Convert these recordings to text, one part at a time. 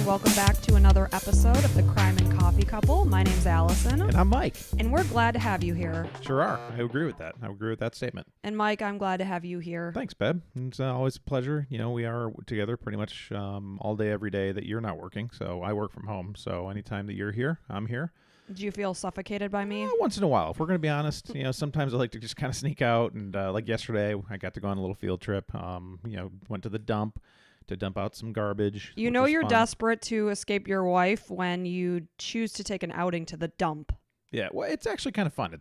Welcome back to another episode of the Crime and Coffee Couple. My name's Allison. And I'm Mike. And we're glad to have you here. Sure are. I agree with that. I agree with that statement. And Mike, I'm glad to have you here. Thanks, Beb. It's always a pleasure. You know, we are together pretty much all day, every day that you're not working. So I work from home. So anytime that you're here, I'm here. Do you feel suffocated by me? Once in a while. If we're going to be honest, you know, sometimes I like to just kind of sneak out. And like yesterday, I got to go on a little field trip. Went to the dump to dump out some garbage. You know you're desperate to escape your wife when you choose to take an outing to the dump. Yeah, well, it's actually kind of fun.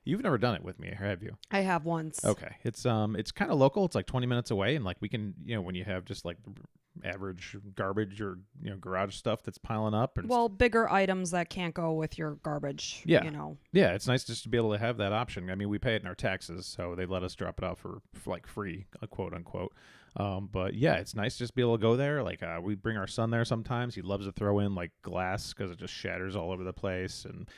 You've never done it with me, have you? I have once. Okay. It's kind of local. It's like 20 minutes away. And like we can, you know, when you have just like average garbage or, you know, garage stuff that's piling up. And bigger items that can't go with your garbage. Yeah. You know. Yeah. It's nice just to be able to have that option. I mean, we pay it in our taxes, so they let us drop it off for like free, quote unquote. But yeah, it's nice just to be able to go there. Like we bring our son there sometimes. He loves to throw in like glass because it just shatters all over the place, and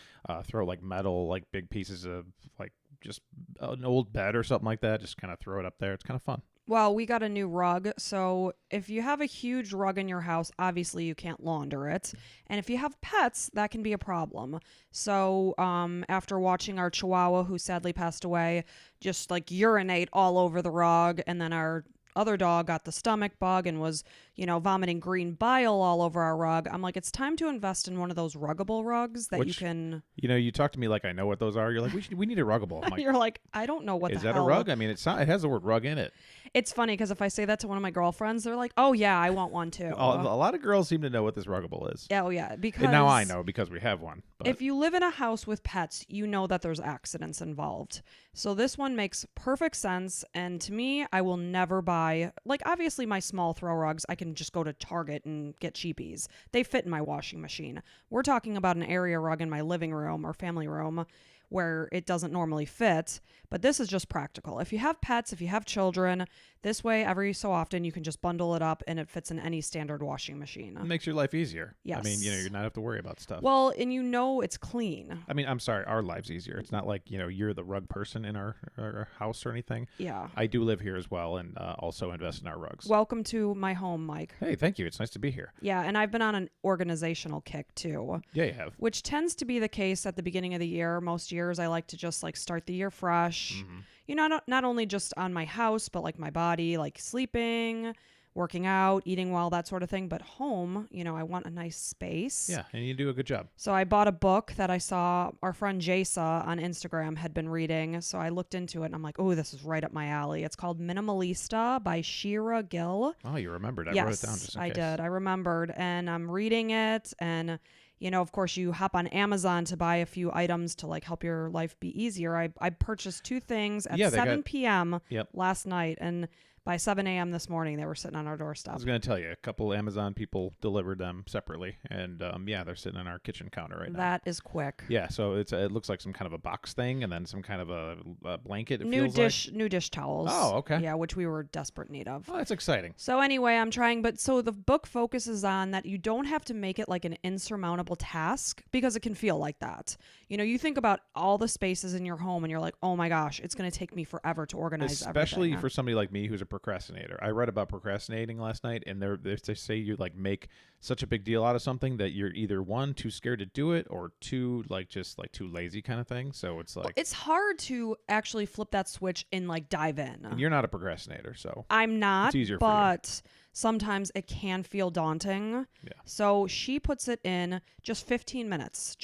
throw like metal, like big pieces of like just an old bed or something like that. Just kind of throw it up there. It's kind of fun. Well, we got a new rug, so if you have a huge rug in your house, obviously you can't launder it. And if you have pets, that can be a problem. So after watching our Chihuahua, who sadly passed away, just like urinate all over the rug, and then our other dog got the stomach bug and was, you know, vomiting green bile all over our rug. I'm like, it's time to invest in one of those ruggable rugs that you can... You know, you talk to me like I know what those are. You're like, we need a ruggable. I'm like, you're like, I don't know what the hell. Is that a rug? I mean, it has the word rug in it. It's funny because if I say that to one of my girlfriends, they're like, oh, yeah, I want one too. A lot of girls seem to know what this ruggable is. Oh, yeah. Because and now I know because we have one. But if you live in a house with pets, you know that there's accidents involved. So this one makes perfect sense. And to me, I will never buy, like, obviously my small throw rugs, I can just go to Target and get cheapies. They fit in my washing machine. We're talking about an area rug in my living room or family room where it doesn't normally fit, but this is just practical. If you have pets, if you have children, this way every so often you can just bundle it up and it fits in any standard washing machine. It makes your life easier. Yes. I mean, you know, you're not have to worry about stuff. Well, and you know it's clean. I mean, I'm sorry, our lives easier. It's not like, you know, you're the rug person in our house or anything. Yeah. I do live here as well and also invest in our rugs. Welcome to my home, Mike. Hey, thank you. It's nice to be here. Yeah, and I've been on an organizational kick too. Yeah, you have. Which tends to be the case at the beginning of the year. Most years I like to just like start the year fresh. Mm-hmm. You know, not only just on my house, but like my body, like sleeping, working out, eating well, that sort of thing. But home, you know, I want a nice space. Yeah, and you do a good job. So I bought a book that I saw our friend Jasa on Instagram had been reading. So I looked into it and I'm like, oh, this is right up my alley. It's called Minimalista by Shira Gill. Oh, you remembered. I yes, wrote it down just in I case. did. I remembered. And I'm reading it. And, you know, of course, you hop on Amazon to buy a few items to like help your life be easier. I purchased 2 things at 7 p.m. last night. And by 7 a.m. this morning, they were sitting on our doorstep. I was going to tell you, a couple Amazon people delivered them separately, and they're sitting on our kitchen counter right now. That is quick. Yeah, so it looks like some kind of a box thing, and then some kind of a blanket. New dish towels. Oh, okay. Yeah, which we were desperate need of. Oh, that's exciting. So anyway, I'm trying, but so the book focuses on that you don't have to make it like an insurmountable task because it can feel like that. You know, you think about all the spaces in your home, and you're like, oh my gosh, it's going to take me forever to organize Especially everything. for somebody like me who's a procrastinator. I read about procrastinating last night, and they say you like make such a big deal out of something that you're either 1, too scared to do it, or 2, like just like too lazy kind of thing. So it's like it's hard to actually flip that switch and like dive in. And you're not a procrastinator, so I'm not. It's easier but for you. Sometimes it can feel daunting. Yeah. So she puts it in just 15 minutes.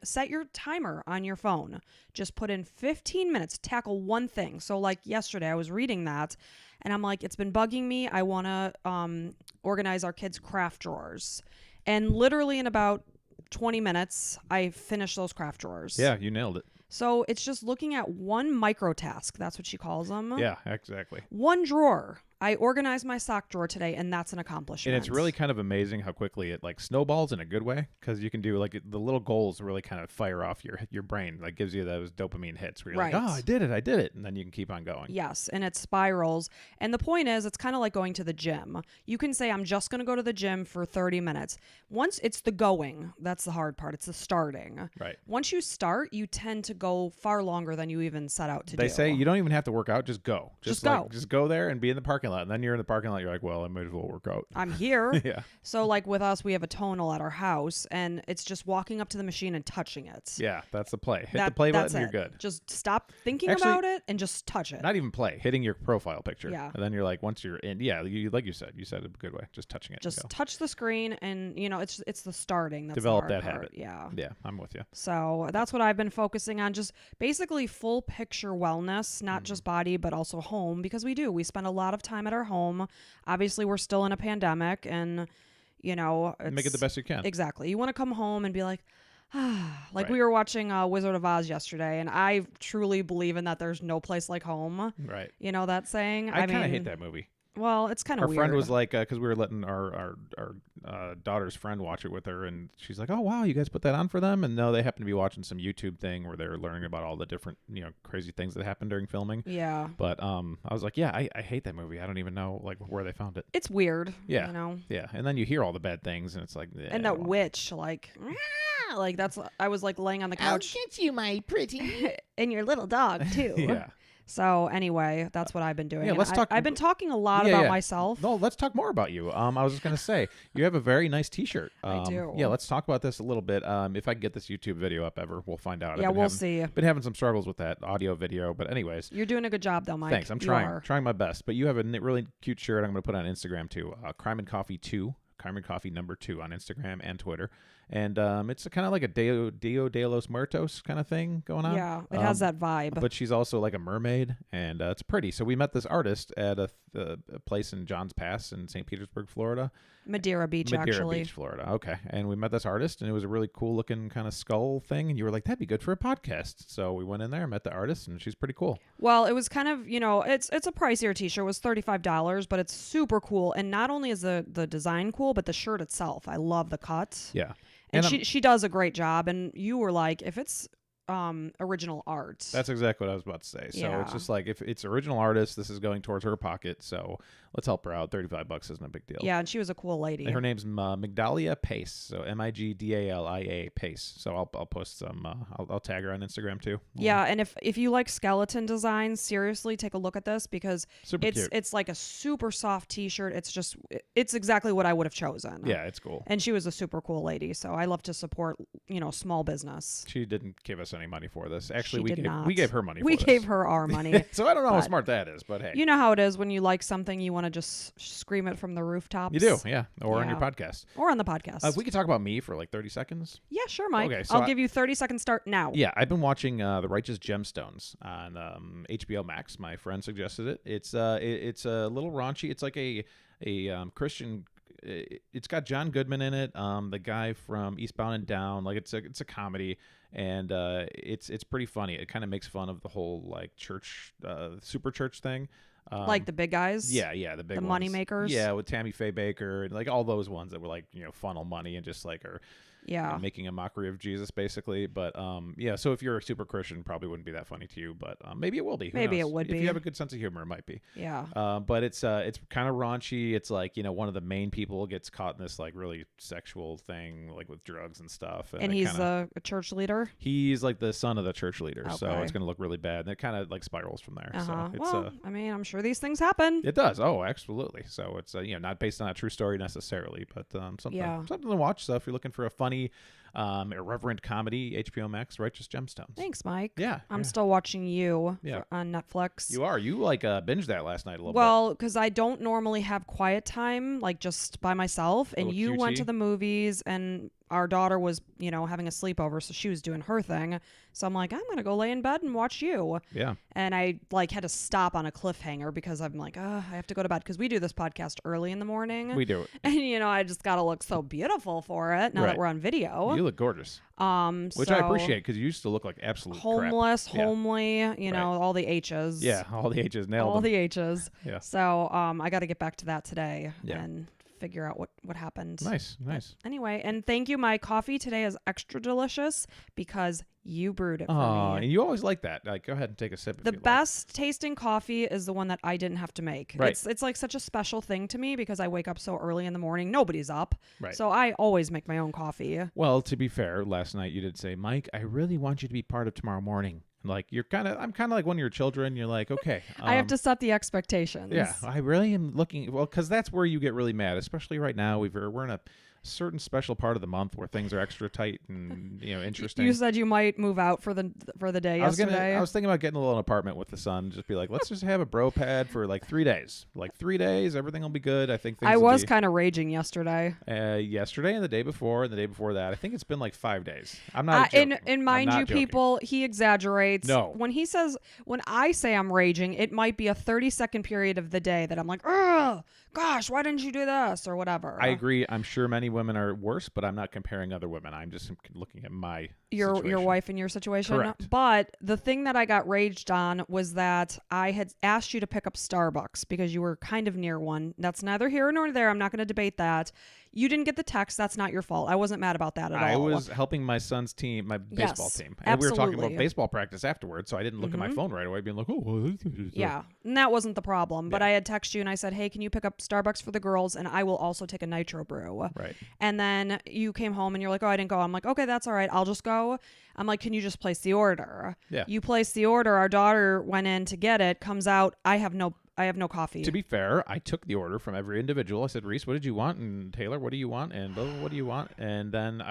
Set your timer on your phone. Just put in 15 minutes, tackle one thing. So like yesterday I was reading that and I'm like, it's been bugging me. I want to organize our kids' craft drawers. And literally in about 20 minutes, I finished those craft drawers. Yeah, you nailed it. So it's just looking at one micro task. That's what she calls them. Yeah, exactly. One drawer. I organized my sock drawer today, and that's an accomplishment. And it's really kind of amazing how quickly it like snowballs in a good way, because you can do like the little goals really kind of fire off your brain, like gives you those dopamine hits where you're right. like, oh, I did it, and then you can keep on going. Yes, and it spirals. And the point is, it's kind of like going to the gym. You can say, I'm just going to go to the gym for 30 minutes. Once it's the going, that's the hard part. It's the starting. Right. Once you start, you tend to go far longer than you even set out to do. They say you don't even have to work out, just go. Just go there and be in the parking parking lot. And then you're in the parking lot. You're like, well, I might as well work out. I'm here. Yeah. So like with us, we have a tonal at our house, and it's just walking up to the machine and touching it. Yeah, that's the play. Hit the play button, you're good. Just stop thinking Actually, about it and just touch it. Not even play, hitting your profile picture. Yeah. And then you're like, once you're in, yeah, like you said it a good way. Just touching it. Just touch the screen, and it's the starting. That's Develop the hard that part. habit. Yeah. Yeah, I'm with you. So that's what I've been focusing on. Just basically full picture wellness, not just body, but also home, because we spend a lot of time at our home. Obviously, we're still in a pandemic, and Make it the best you can. Exactly. You want to come home and be like, like Right. we were watching Wizard of Oz yesterday, and I truly believe in that there's no place like home. Right. You know that saying? I kind of hate that movie. Well, it's kind of Our weird. friend was like, because we were letting our daughter's friend watch it with her, and she's like, "Oh wow, you guys put that on for them?" And no, they happen to be watching some YouTube thing where they're learning about all the different crazy things that happen during filming. Yeah. But I was like, yeah, I hate that movie. I don't even know like where they found it. It's weird. Yeah. You know. Yeah, and then you hear all the bad things, and it's like, And that witch, like that's. I was like laying on the couch. I'll get you, my pretty. And your little dog too. Yeah. So anyway, that's what I've been doing. Yeah, And let's talk- I've been talking a lot Yeah, about yeah. myself. No, let's talk more about you. I was just gonna say you have a very nice T-shirt. I do. Yeah, let's talk about this a little bit. If I can get this YouTube video up ever, we'll find out. Yeah, we'll see. Been having some struggles with that audio video, but anyways. You're doing a good job though, Mike. Thanks. I'm You trying are. my best. But you have a really cute shirt. I'm going to put on Instagram too. Crime and Coffee 2. Crime and Coffee number 2 on Instagram and Twitter. And it's kind of like a Dia de los Muertos kind of thing going on. Yeah, it has that vibe. But she's also like a mermaid, and it's pretty. So we met this artist at a place in Johns Pass in St. Petersburg, Florida. Madeira Beach, Madeira actually. Beach, Florida. Okay. And we met this artist, and it was a really cool looking kind of skull thing. And you were like, that'd be good for a podcast. So we went in there, met the artist, and she's pretty cool. Well, it was kind of, it's a pricier t-shirt. It was $35, but it's super cool. And not only is the design cool, but the shirt itself. I love the cut. Yeah. And And she does a great job. And you were like, if it's original art. That's exactly what I was about to say. So Yeah. it's just like, if it's original artist, this is going towards her pocket. So let's help her out. $35 isn't a big deal. Yeah, and she was a cool lady. And her name's Migdalia Pace. So Migdalia Pace. So I'll post some. I'll tag her on Instagram too. Yeah, and if you like skeleton designs, seriously take a look at this, because Super cute. it's like a super soft t-shirt. It's exactly what I would have chosen. Yeah, it's cool. And she was a super cool lady, so I love to support, small business. She didn't give us any money for this. Actually, She we did gave not. we gave her money. We for gave this. her our money. So I don't know how but- smart that is, but hey, You know how it is when you like something, you want to just scream it from the rooftops. you do, yeah, or on your Yeah. podcast. Or on the podcast. If we could talk about me for like 30 seconds. Yeah, sure, Mike. Okay, so I'll give you 30-second start now. Yeah, I've been watching The Righteous Gemstones on HBO Max. My friend suggested it. It's a little raunchy. It's like a Christian. It's got John Goodman in it. The guy from Eastbound and Down. Like it's a comedy, and it's pretty funny. It kind of makes fun of the whole like church, super church thing. Like the big guys. Yeah, the big The ones. money makers? Yeah, with Tammy Faye Baker and like all those ones that were like funnel money and just like are Yeah. making a mockery of Jesus basically. But yeah, so if you're a super Christian, probably wouldn't be that funny to you, but maybe it will be. Who Maybe knows? it would If be. you have a good sense of humor, it might be. Yeah. But it's kind of raunchy. It's like one of the main people gets caught in this like really sexual thing, like with drugs and stuff. And it he's kinda, a church leader. he's like the son of the church leader, so Okay. it's gonna look really bad. And it kind of like spirals from there. Uh-huh. So it's Well, I mean, I'm sure these things happen. it does. Oh, absolutely. So it's not based on a true story necessarily, but something to watch. So if you're looking for a funny, irreverent comedy, HBO Max, Righteous Gemstones. Thanks, Mike. Yeah, I'm yeah. still watching You Yeah. on Netflix. You are. You like binged that last night a little bit. Well, because I don't normally have quiet time, like just by myself. And Little you went QT? to the movies, and our daughter was, having a sleepover, so she was doing her thing. So I'm like, I'm gonna go lay in bed and watch You. Yeah. And I like had to stop on a cliffhanger because I'm like, I have to go to bed, because we do this podcast early in the morning. We do it. And I just gotta look so beautiful for it now Right. that we're on video. You look gorgeous, which so I appreciate because you used to look like absolute homeless, crap. Yeah. homely, Right. all the H's. Yeah, all the H's nailed all them. the H's. Yeah. So I got to get back to that today Yeah. and figure out what happened. Nice. Anyway, and thank you. My coffee today is extra delicious because you brewed it for Oh, me. and you always like that. Like, go ahead and take a sip. The if you best tasting coffee is the one that I didn't have to make. Right. It's like such a special thing to me because I wake up so early in the morning. Nobody's up. Right. So I always make my own coffee. Like. Well, to be fair, last night you did say, Mike, I really want you to be part of tomorrow morning. Like I'm kind of like one of your children. You're like, okay, I have to set the expectations. Yeah, I really am looking. Well, because that's where you get really mad, especially right now. We're in a certain special part of the month where things are extra tight and interesting. You said you might move out for the day yesterday. I was thinking about getting a little apartment with the son. Just be like, let's just have a bro pad for like 3 days. Like 3 days, everything will be good. I think things. I was kind of raging yesterday. Yesterday and the day before and the day before that. I think it's been like 5 days. I'm not. Joking. And mind you, joking. people, he exaggerates. No. When I say I'm raging, it might be a 30-second period of the day that I'm like, oh gosh, why didn't you do this or whatever. I agree. I'm sure many women are worse, but I'm not comparing other women. I'm just looking at my your wife and your situation. Correct. But the thing that I got raged on was that I had asked you to pick up Starbucks because you were kind of near one. That's neither here nor there. I'm not going to debate that. You didn't get the text. That's not your fault. I wasn't mad about that at all. I was helping my son's team, my baseball team. And absolutely. we were talking about baseball practice afterwards, so I didn't look at my phone right away being like, oh. Yeah, and that wasn't the problem. But I had texted you and I said, hey, can you pick up Starbucks for the girls? And I will also take a nitro brew. Right. And then you came home and you're like, oh, I didn't go. I'm like, okay, that's all right. I'll just go. I'm like, can you just place the order? Yeah. You placed the order. Our daughter went in to get it, comes out. I have no coffee. To be fair, I took the order from every individual. I said, Reese, what did you want? And Taylor, what do you want? And Bill, what do you want? And then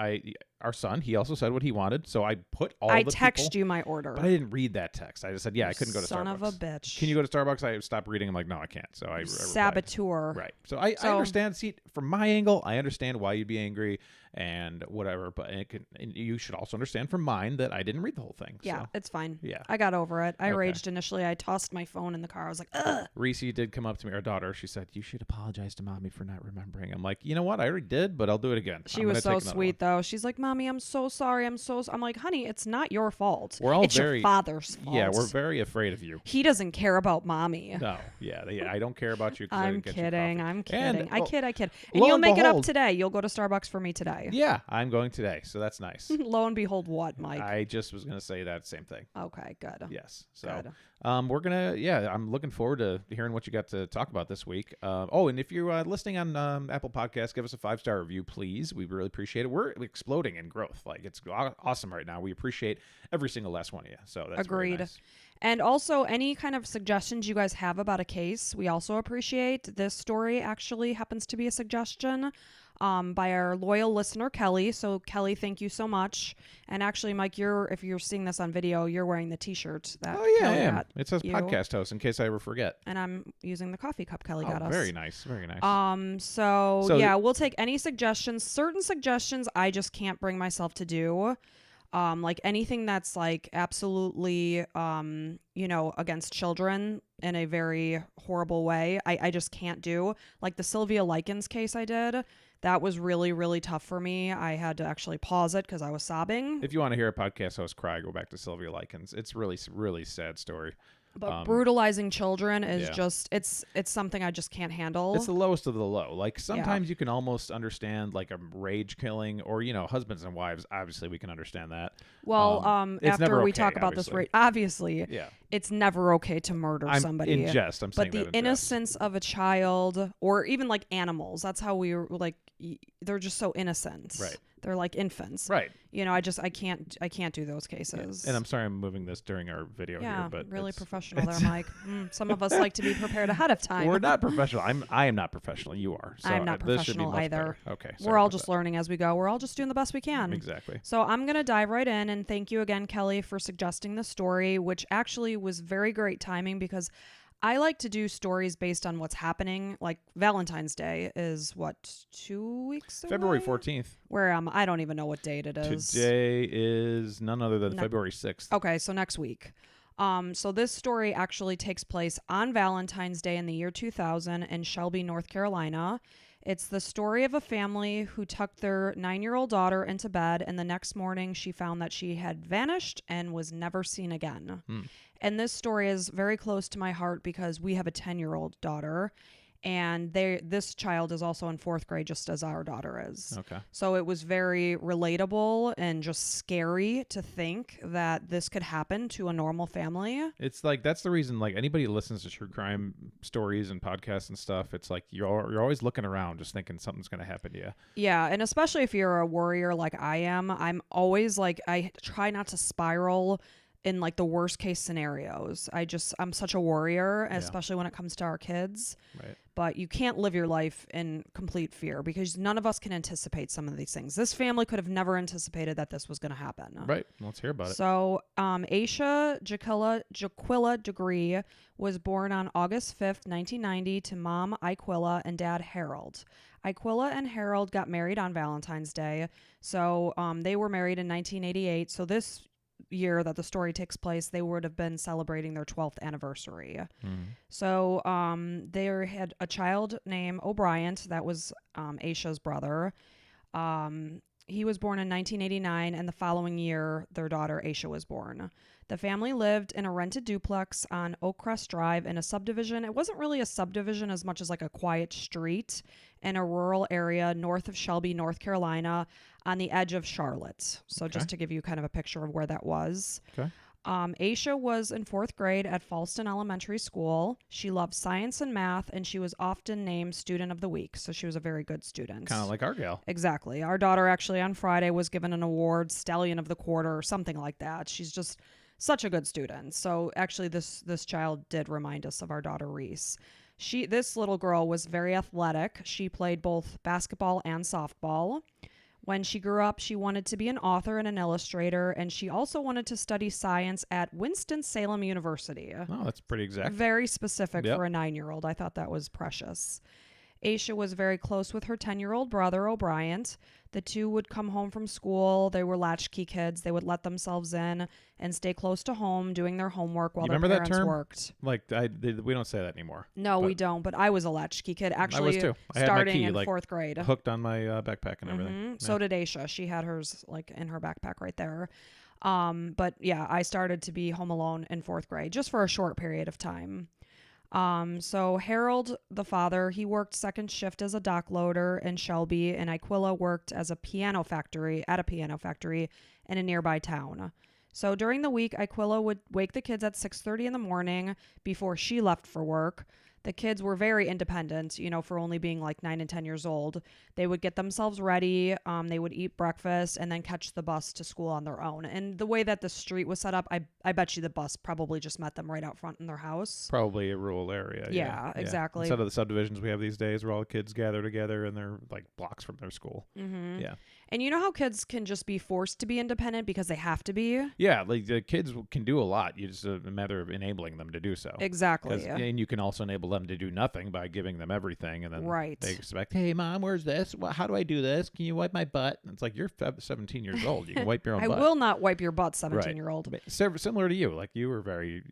our son, he also said what he wanted. So I put all I the text people, you my order. But I didn't read that text. I just said, I couldn't go to Starbucks. Son of a bitch. Can you go to Starbucks? I stopped reading. I'm like, no, I can't. So I saboteur. Right. So I understand. See, from my angle, I understand why you'd be angry and whatever. But and you should also understand from mine that I didn't read the whole thing. Yeah, so. it's fine. Yeah. I got over it. I raged initially. I tossed my phone in the car. I was like, ugh. Reese did come up to me, our daughter. She said, you should apologize to Mommy for not remembering. I'm like, you know what? I already did, but I'll do it again. She was so sweet, though. She's like, Mommy, I'm so sorry. I'm like, honey, it's not your fault. It's your father's fault. Yeah, we're very afraid of you. He doesn't care about Mommy. No, yeah, I don't care about you. I'm kidding. I kid. And lo you'll and make it up behold, today. You'll go to Starbucks for me today. Yeah, I'm going today, so that's nice. Lo and behold, what, Mike? I just was going to say that same thing. Okay, good. Yes. So good. we're going to, I'm looking forward to hearing what you got to talk about this week. And if you're listening on Apple Podcasts, give us a 5-star review, please. We really appreciate it. We're exploding in growth. Like, it's awesome right now. We appreciate every single last one of you. So that's agreed. Very nice. And also, any kind of suggestions you guys have about a case, we also appreciate. This story actually happens to be a suggestion by our loyal listener, Kelly. So, Kelly, thank you so much. And actually, Mike, if you're seeing this on video, you're wearing the T-shirt that Kelly got it says you. Podcast host in case I ever forget. And I'm using the coffee cup Kelly got us. Very nice. Very nice. So yeah, we'll take any suggestions. Certain suggestions I just can't bring myself to do. Like anything that's like absolutely, against children in a very horrible way, I just can't do. Like the Sylvia Likens case I did, that was really, really tough for me. I had to actually pause it because I was sobbing. If you want to hear a podcast host cry, go back to Sylvia Likens. It's really, really sad story. But brutalizing children is just, it's something I just can't handle. It's the lowest of the low. Like sometimes you can almost understand like a rage killing or, husbands and wives. Obviously we can understand that. Well, after we talk about this rage, obviously it's never okay to murder somebody. In jest, I'm saying that. But the innocence of a child or even like animals, that's how we like, they're just so innocent. Right. They're like infants. Right. I can't do those cases. Yeah. And I'm sorry I'm moving this during our video here, but really professional there, Mike. Some of us like to be prepared ahead of time. We're not professional. I am not professional. You are. So I'm not professional either. Better. Okay. We're all just learning as we go. We're all just doing the best we can. Exactly. So I'm going to dive right in and thank you again, Kelly, for suggesting the story, which actually was very great timing because I like to do stories based on what's happening. Like Valentine's Day is 2 weeks away? February 14th. Where I don't even know what date it is. Today is none other than February 6th. Okay, so next week. So this story actually takes place on Valentine's Day in the year 2000 in Shelby, North Carolina. It's the story of a family who tucked their 9-year-old daughter into bed, and the next morning she found that she had vanished and was never seen again. And this story is very close to my heart because we have a 10-year-old daughter, and this child is also in 4th grade, just as our daughter is. Okay. So it was very relatable and just scary to think that this could happen to a normal family. It's like that's the reason. Like anybody who listens to true crime stories and podcasts and stuff, it's like you're always looking around, just thinking something's going to happen to you. Yeah, and especially if you're a worrier like I am, I'm always like I try not to spiral in like the worst case scenarios. I'm such a warrior, Yeah. especially when it comes to our kids. Right. But you can't live your life in complete fear because none of us can anticipate some of these things. This family could have never anticipated that this was going to happen. Right. Let's hear about it. So, Asha Jaquilla Degree was born on August 5th, 1990 to mom Iquilla and dad Harold. Iquilla and Harold got married on Valentine's Day. So, they were married in 1988. So this year that the story takes place, they would have been celebrating their 12th anniversary. So they had a child named O'Brien. That was Asha's brother. He was born in 1989, and the following year, their daughter Asha was born. The family lived in a rented duplex on Oak Crest Drive in a subdivision. It wasn't really a subdivision as much as like a quiet street in a rural area north of Shelby, North Carolina, on the edge of Charlotte. So just to give you kind of a picture of where that was. Okay. Asha was in 4th grade at Falston Elementary School. She loved science and math, and she was often named Student of the Week. So she was a very good student. Kind of like our gal. Exactly. Our daughter actually on Friday was given an award, Stallion of the Quarter or something like that. She's just such a good student. So actually this child did remind us of our daughter Reese. This little girl was very athletic. She played both basketball and softball. When she grew up, she wanted to be an author and an illustrator, and she also wanted to study science at Winston-Salem University. Oh, that's pretty exact. Very specific Yep. for a 9-year-old. I thought that was precious. Asha was very close with her 10-year-old brother, O'Brien. The two would come home from school. They were latchkey kids. They would let themselves in and stay close to home doing their homework while You their remember that parents term? worked. Like we don't say that anymore. No, But we don't. But I was a latchkey kid. Actually, I was too. I had my starting key, in like, 4th grade. hooked on my backpack and everything. Mhm. Yeah. So did Asha. She had hers like in her backpack right there. But yeah, I started to be home alone in 4th grade just for a short period of time. So Harold, the father, he worked second shift as a dock loader in Shelby, and Iquilla worked as a piano factory in a nearby town. So during the week, Iquilla would wake the kids at 6:30 in the morning before she left for work. The kids were very independent, for only being like 9 and 10 years old. They would get themselves ready. They would eat breakfast and then catch the bus to school on their own. And the way that the street was set up, I bet you the bus probably just met them right out front in their house. Probably a rural area. Yeah, exactly. Instead of the subdivisions we have these days where all the kids gather together and they're like blocks from their school. Mm-hmm. Yeah. And you know how kids can just be forced to be independent because they have to be? Yeah, like the kids can do a lot. You just a matter of enabling them to do so. Exactly. And you can also enable them to do nothing by giving them everything, and then Right. they expect, "Hey, mom, where's this? How do I do this? Can you wipe my butt?" And it's like, you're 17 years old. You can wipe your own I butt. will not wipe your butt, 17-year-old. Similar to you, like you were very,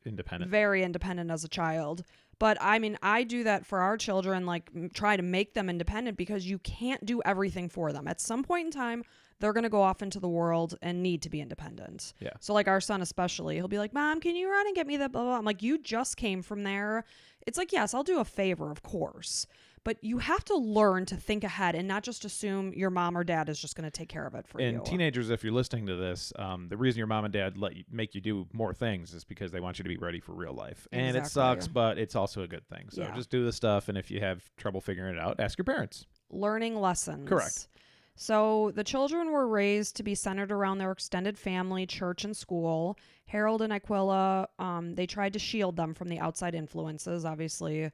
independent. Very independent as a child. But I mean, I do that for our children, like try to make them independent because you can't do everything for them. At some point in time, they're going to go off into the world and need to be independent. Yeah. So like our son especially, he'll be like, "Mom, can you run and get me that blah, blah, blah?" I'm like, "You just came from there." It's like, yes, I'll do a favor, of course. But you have to learn to think ahead and not just assume your mom or dad is just going to take care of it for you. And teenagers, if you're listening to this, the reason your mom and dad make you do more things is because they want you to be ready for real life. And it Exactly. sucks, but it's also a good thing. So Yeah. just do the stuff, and if you have trouble figuring it out, ask your parents. Learning lessons. Correct. So the children were raised to be centered around their extended family, church, and school. Harold and Iquilla, they tried to shield them from the outside influences. Obviously,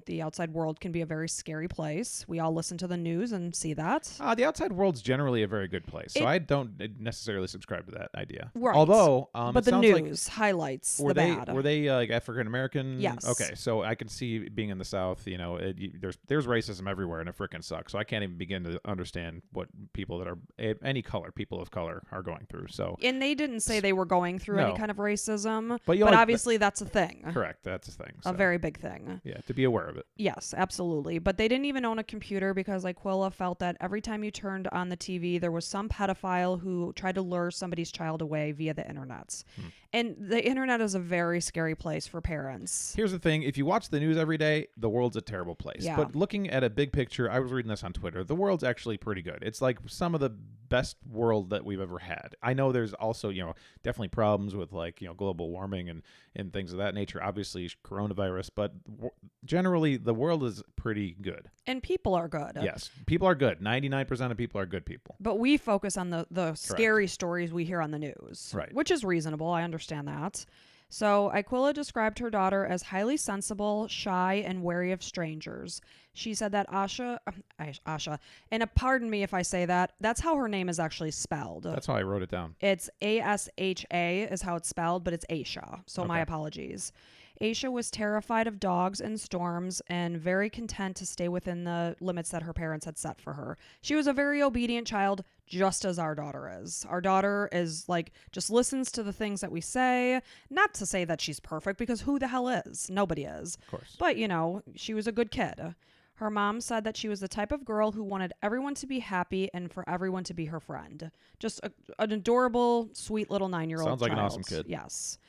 the outside world can be a very scary place. We all listen to the news and see that. The outside world's generally a very good place, so I don't necessarily subscribe to that idea. Right. Although, But it the sounds news highlights like, the bad. were they like African American? Yes. Okay, so I can see being in the South. There's racism everywhere, and it frickin' sucks. So I can't even begin to understand what people that are any color, people of color, are going through. So. And they didn't say they were going through any No. kind of racism, But but obviously that's a thing. Correct, that's a thing. A So. very big thing. Yeah, to be aware of it. Yes, absolutely. But they didn't even own a computer because Iquilla felt that every time you turned on the TV, there was some pedophile who tried to lure somebody's child away via the internet. And the internet is a very scary place for parents. Here's the thing. If you watch the news every day, the world's a terrible place. Yeah. But looking at a big picture, I was reading this on Twitter, the world's actually pretty good. It's like some of the best world that we've ever had. I know there's also, definitely problems with global warming and things of that nature. Obviously, coronavirus. But generally the world is pretty good. And people are good. Yes, people are good. 99% of people are good people. But we focus on the scary stories we hear on the news. Right. Which is reasonable. I understand that. So Aquila described her daughter as highly sensible, shy, and wary of strangers. She said that Asha, and pardon me if I say that, that's how her name is actually spelled. That's how I wrote it down. It's Asha is how it's spelled, but it's Asha. So my Okay. apologies. Asha was terrified of dogs and storms and very content to stay within the limits that her parents had set for her. She was a very obedient child, just as our daughter is. Our daughter is like, just listens to the things that we say. Not to say that she's perfect, because who the hell is? Nobody is. Of course. But, she was a good kid. Her mom said that she was the type of girl who wanted everyone to be happy and for everyone to be her friend. Just an adorable, sweet little 9-year-old Sounds like an child. awesome kid. Yes.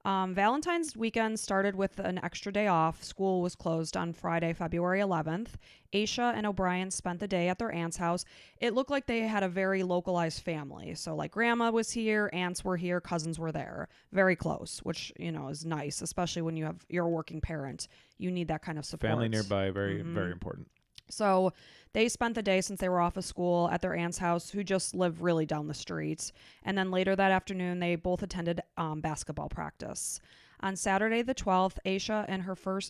Valentine's weekend started with an extra day off. School was closed on Friday, February 11th. Asha and O'Brien spent the day at their aunt's house. It looked like they had a very localized family. So like grandma was here, aunts were here, cousins were there. Very close, which, is nice, especially when you're a working parent. You need that kind of support. Family nearby, very, very important. So they spent the day, since they were off of school, at their aunt's house, who just lived really down the street. And then later that afternoon, they both attended basketball practice. On Saturday the 12th, Asha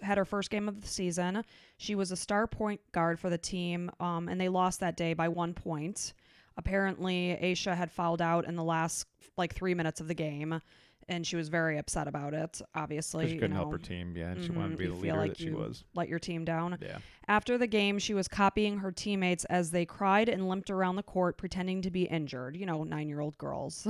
had her first game of the season. She was a star point guard for the team, and they lost that day by 1 point. Apparently, Asha had fouled out in the last 3 minutes of the game, and she was very upset about it, obviously. She couldn't help her team, and she wanted to be the you leader feel like that she you was. Let your team down. Yeah. After the game, she was copying her teammates as they cried and limped around the court, pretending to be injured. 9-year-old girls.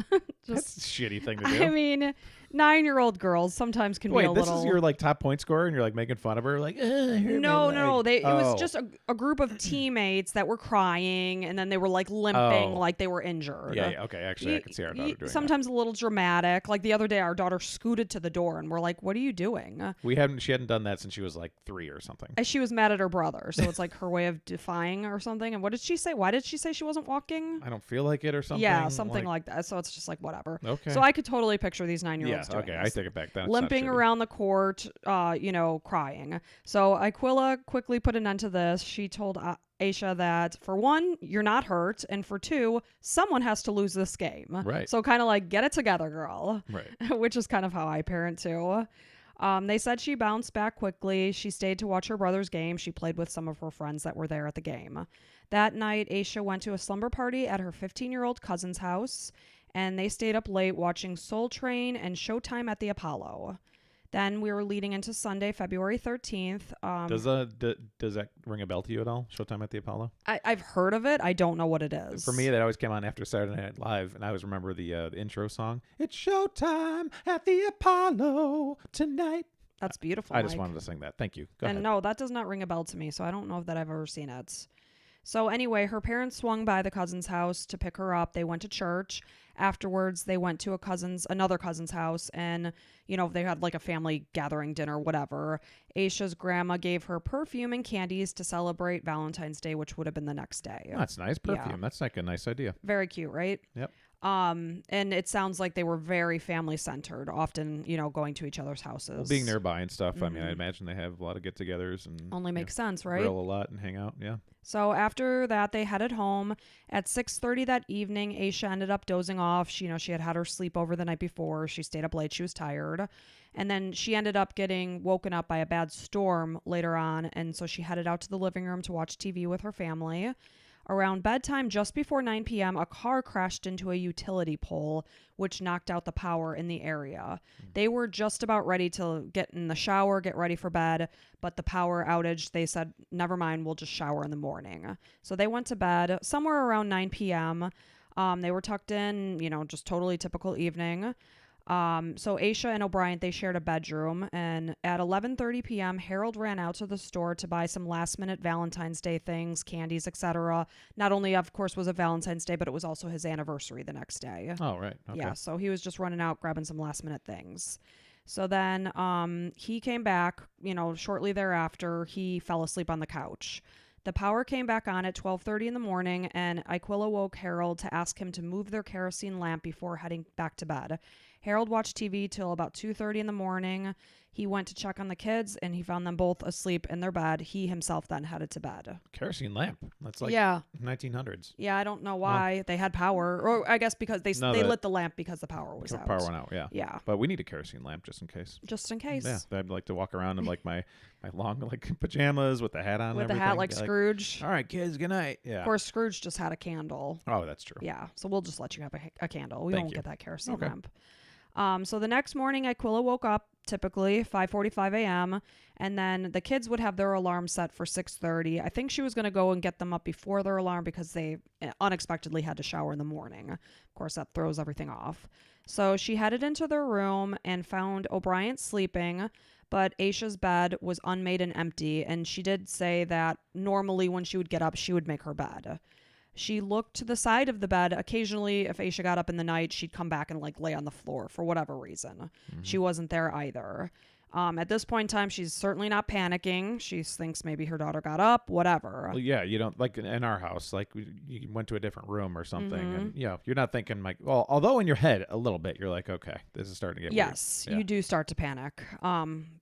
That's a shitty thing to do. I mean, 9-year-old girls sometimes can be a little... this is your top point scorer, and you're making fun of her, No. It was just a group of teammates that were crying, and then they were limping, like they were injured. Yeah. Okay. Actually, I can see our daughter doing sometimes a little dramatic. Like the other day, our daughter scooted to the door, and we're like, "What are you doing?" that. She hadn't done that since she was 3 or something. She was mad at her brother, so it's her way of defying or something. And what did she say? Why did she say she wasn't walking? I don't feel like it or something. Yeah, something like that. So it's just whatever. Okay. So I could totally picture these 9-year-olds doing okay. this. I take it back. That's Limping around the court, crying. So Aquila quickly put an end to this. She told Asha that, for one, you're not hurt, and for two, someone has to lose this game. Right. So kind of get it together, girl. Right. Which is kind of how I parent too. They said she bounced back quickly. She stayed to watch her brother's game. She played with some of her friends that were there at the game. That night, Asha went to a slumber party at her 15-year-old cousin's house, and they stayed up late watching Soul Train and Showtime at the Apollo. Then we were leading into Sunday, February 13th. Does that ring a bell to you at all? Showtime at the Apollo? I've heard of it. I don't know what it is. For me, that always came on after Saturday Night Live, and I always remember the intro song. It's showtime at the Apollo tonight. That's beautiful. I just Mike. wanted to sing that. Thank you. Go ahead. And no, that does not ring a bell to me, so I don't know that I've ever seen it. So anyway, her parents swung by the cousin's house to pick her up. They went to church. Afterwards, they went to another cousin's house, and, they had a family gathering dinner, whatever. Asha's grandma gave her perfume and candies to celebrate Valentine's Day, which would have been the next day. Oh, that's nice. Perfume. Yeah. That's a nice idea. Very cute, right? Yep. And it sounds like they were very family centered, often, going to each other's houses. Well, being nearby and stuff. I mean, I imagine they have a lot of get-togethers and Only makes sense, right? grill a lot and hang out. Yeah. So after that, they headed home. At 6:30 that evening, Asha ended up dozing off. She had her sleepover the night before. She stayed up late. She was tired. And then she ended up getting woken up by a bad storm later on. And so she headed out to the living room to watch TV with her family. Around bedtime, just before 9 p.m., a car crashed into a utility pole, which knocked out the power in the area. They were just about ready to get in the shower, get ready for bed, but the power outage, they said, never mind, we'll just shower in the morning. So they went to bed somewhere around 9 p.m. They were tucked in, just totally typical evening. So Asha and O'Brien, they shared a bedroom, and at 11:30 p.m., Harold ran out to the store to buy some last-minute Valentine's Day things, candies, etc. Not only, of course, was it Valentine's Day, but it was also his anniversary the next day. Oh, right. Okay. Yeah, so he was just running out, grabbing some last-minute things. So then he came back, shortly thereafter. He fell asleep on the couch. The power came back on at 12:30 in the morning, and Aquila woke Harold to ask him to move their kerosene lamp before heading back to bed. Harold watched TV till about 2:30 in the morning. He went to check on the kids, and he found them both asleep in their bed. He himself then headed to bed. Kerosene lamp. That's like Yeah. 1900s. Yeah, I don't know why they had power. Or I guess because they lit the lamp because the power was out. Power went out, yeah. Yeah. But we need a kerosene lamp just in case. Just in case. Yeah, I'd like to walk around in like my long like pajamas with the hat on With and the everything. hat like Scrooge. All right, kids, good night. Yeah. Of course, Scrooge just had a candle. Oh, that's true. Yeah, so we'll just let you have a candle. We Thank won't you. get that kerosene Okay. lamp. So the next morning, Aquila woke up, typically 5:45 a.m., and then the kids would have their alarm set for 6:30. I think she was going to go and get them up before their alarm because they unexpectedly had to shower in the morning. Of course, that throws everything off. So she headed into their room and found O'Brien sleeping, but Asha's bed was unmade and empty, and she did say that normally when she would get up, she would make her bed. She looked to the side of the bed. Occasionally, if Asha got up in the night, she'd come back and like lay on the floor for whatever reason. She wasn't there either. At this point in time, she's certainly not panicking. She thinks maybe her daughter got up, whatever. Well, yeah, you don't like in our house, like you went to a different room or something, and you're not thinking like, well, although in your head a little bit, you're like, okay, this is starting to get Yes, weird. you do start to panic.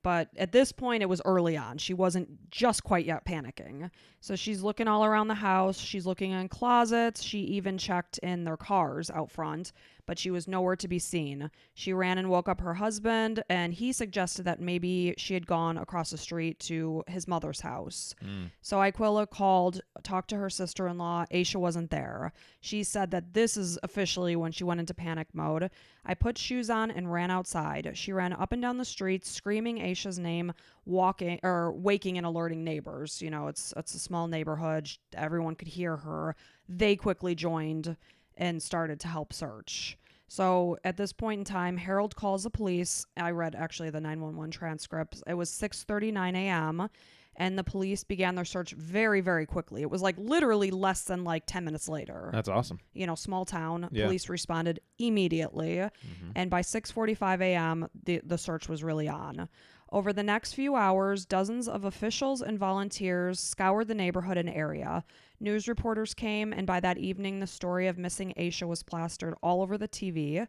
But at this point, it was early on. She wasn't just quite yet panicking. So she's looking all around the house. She's looking in closets. She even checked in their cars out front, but she was nowhere to be seen. She ran and woke up her husband, and he suggested that maybe she had gone across the street to his mother's house. So Aquila called, talked to her sister-in-law. Asha wasn't there. She said that this is officially when she went into panic mode. I put shoes on and ran outside. She ran up and down the street, screaming Asha's name, waking and alerting neighbors. You know, it's a small neighborhood. Everyone could hear her. They quickly joined and started to help search. So at this point in time, Harold calls the police. I read actually the 911 transcript. It was 6:39 a.m. and the police began their search very, very quickly. It was like literally less than like 10 minutes later. That's awesome. You know, small town. Yeah. Police responded immediately. And by 6:45 a.m., the search was really on. Over the next few hours, dozens of officials and volunteers scoured the neighborhood and area. News reporters came, and by that evening, the story of missing Asha was plastered all over the TV.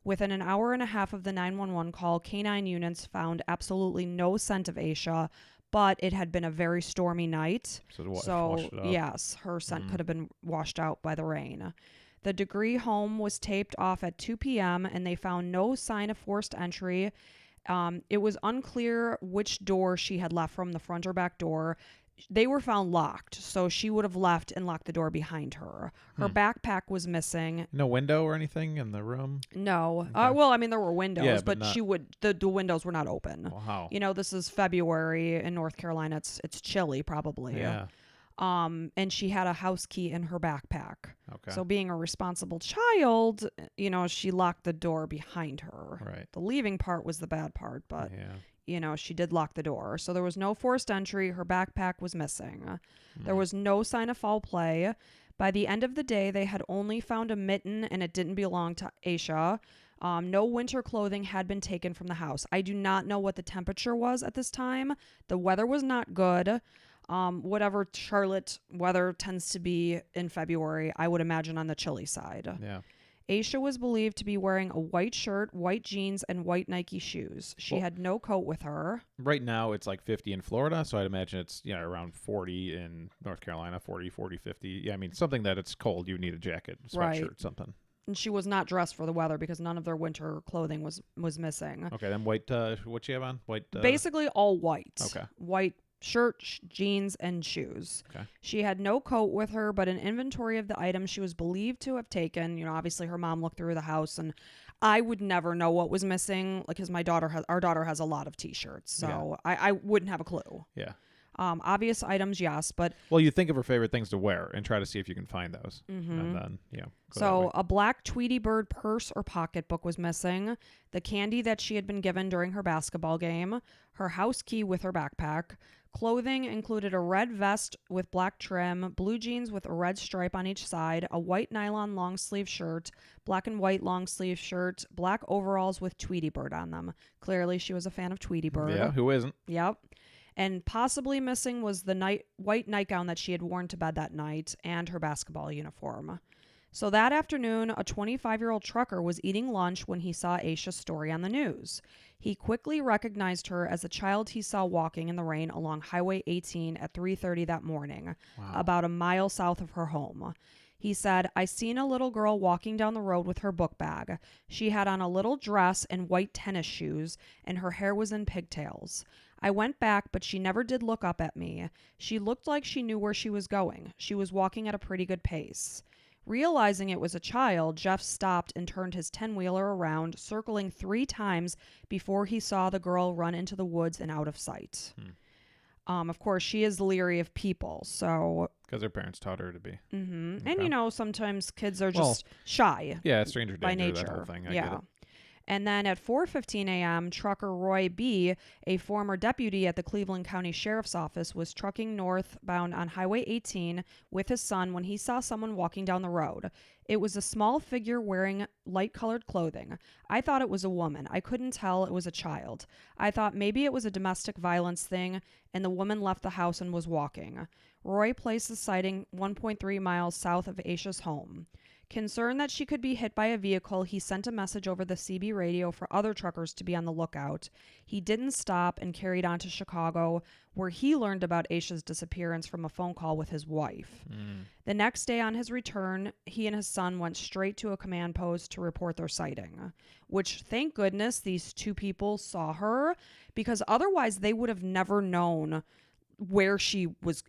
Within an hour and a half of the 911 call, canine units found absolutely no scent of Asha, but it had been a very stormy night. Washed it out. Yes, her scent could have been washed out by the rain. The Degree home was taped off at 2 p.m., and they found no sign of forced entry. It was unclear which door she had left from, the front or back door. They were found locked, so she would have left and locked the door behind her. Her backpack was missing. No window or anything in the room? No. Okay. Well, I mean, there were windows, Yeah, but not- the windows were not open. Wow. You know, this is February in North Carolina. It's chilly probably. Yeah. And she had a house key in her backpack. Okay. So being a responsible child, you know, she locked the door behind her. Right. The leaving part was the bad part, but Yeah. you know, she did lock the door. So there was no forced entry. Her backpack was missing. There was no sign of foul play. By the end of the day, they had only found a mitten, and it didn't belong to Asha. No winter clothing had been taken from the house. I do not know what the temperature was at this time. The weather was not good. Whatever Charlotte weather tends to be in February, I would imagine on the chilly side. Yeah. Asha was believed to be wearing a white shirt, white jeans, and white Nike shoes. She had no coat with her. Right now it's like 50 in Florida, so I'd imagine it's around 40 in North Carolina, 40, 50. Yeah, I mean something that it's cold, you need a jacket, sweatshirt, Right. something. And she was not dressed for the weather because none of their winter clothing was missing. Okay, then white. What you have on? White. Basically all white. Okay. White shirt, jeans, and shoes. Okay. She had no coat with her, but an inventory of the items she was believed to have taken. You know, obviously her mom looked through the house, and I would never know what was missing, like, because our daughter has a lot of T-shirts, so I wouldn't have a clue. Yeah. Obvious items, yes, but Well, you think of her favorite things to wear and try to see if you can find those, and then go that way. so a black Tweety Bird purse or pocketbook was missing, the candy that she had been given during her basketball game, her house key with her backpack. Clothing included a red vest with black trim, blue jeans with a red stripe on each side, a white nylon long sleeve shirt, black and white long sleeve shirt, black overalls with Tweety Bird on them. Clearly, she was a fan of Tweety Bird. Yeah, who isn't? Yep. And possibly missing was the white nightgown that she had worn to bed that night and her basketball uniform. So that afternoon, a 25-year-old trucker was eating lunch when he saw Asha's story on the news. He quickly recognized her as a child he saw walking in the rain along Highway 18 at 3:30 that morning, Wow. about a mile south of her home. He said, "I seen a little girl walking down the road with her book bag. She had on a little dress and white tennis shoes, and her hair was in pigtails. I went back, but she never did look up at me. She looked like she knew where she was going. She was walking at a pretty good pace." Realizing it was a child, Jeff stopped and turned his 10-wheeler around, circling 3 times before he saw the girl run into the woods and out of sight. Of course, she is leery of people, so... Because her parents taught her to be. Mm-hmm. Okay. And, sometimes kids are just shy. Yeah, stranger by danger, nature. that whole thing. I get it. And then at 4:15 a.m., trucker Roy B., a former deputy at the Cleveland County Sheriff's Office, was trucking northbound on Highway 18 with his son when he saw someone walking down the road. It was a small figure wearing light-colored clothing. I thought it was a woman. I couldn't tell it was a child. I thought maybe it was a domestic violence thing, and the woman left the house and was walking. Roy placed the sighting 1.3 miles south of Asha's home. Concerned that she could be hit by a vehicle, he sent a message over the CB radio for other truckers to be on the lookout. He didn't stop and carried on to Chicago, where he learned about Asha's disappearance from a phone call with his wife. The next day on his return, he and his son went straight to a command post to report their sighting, which, thank goodness, these 2 people saw her, because otherwise they would have never known where she was.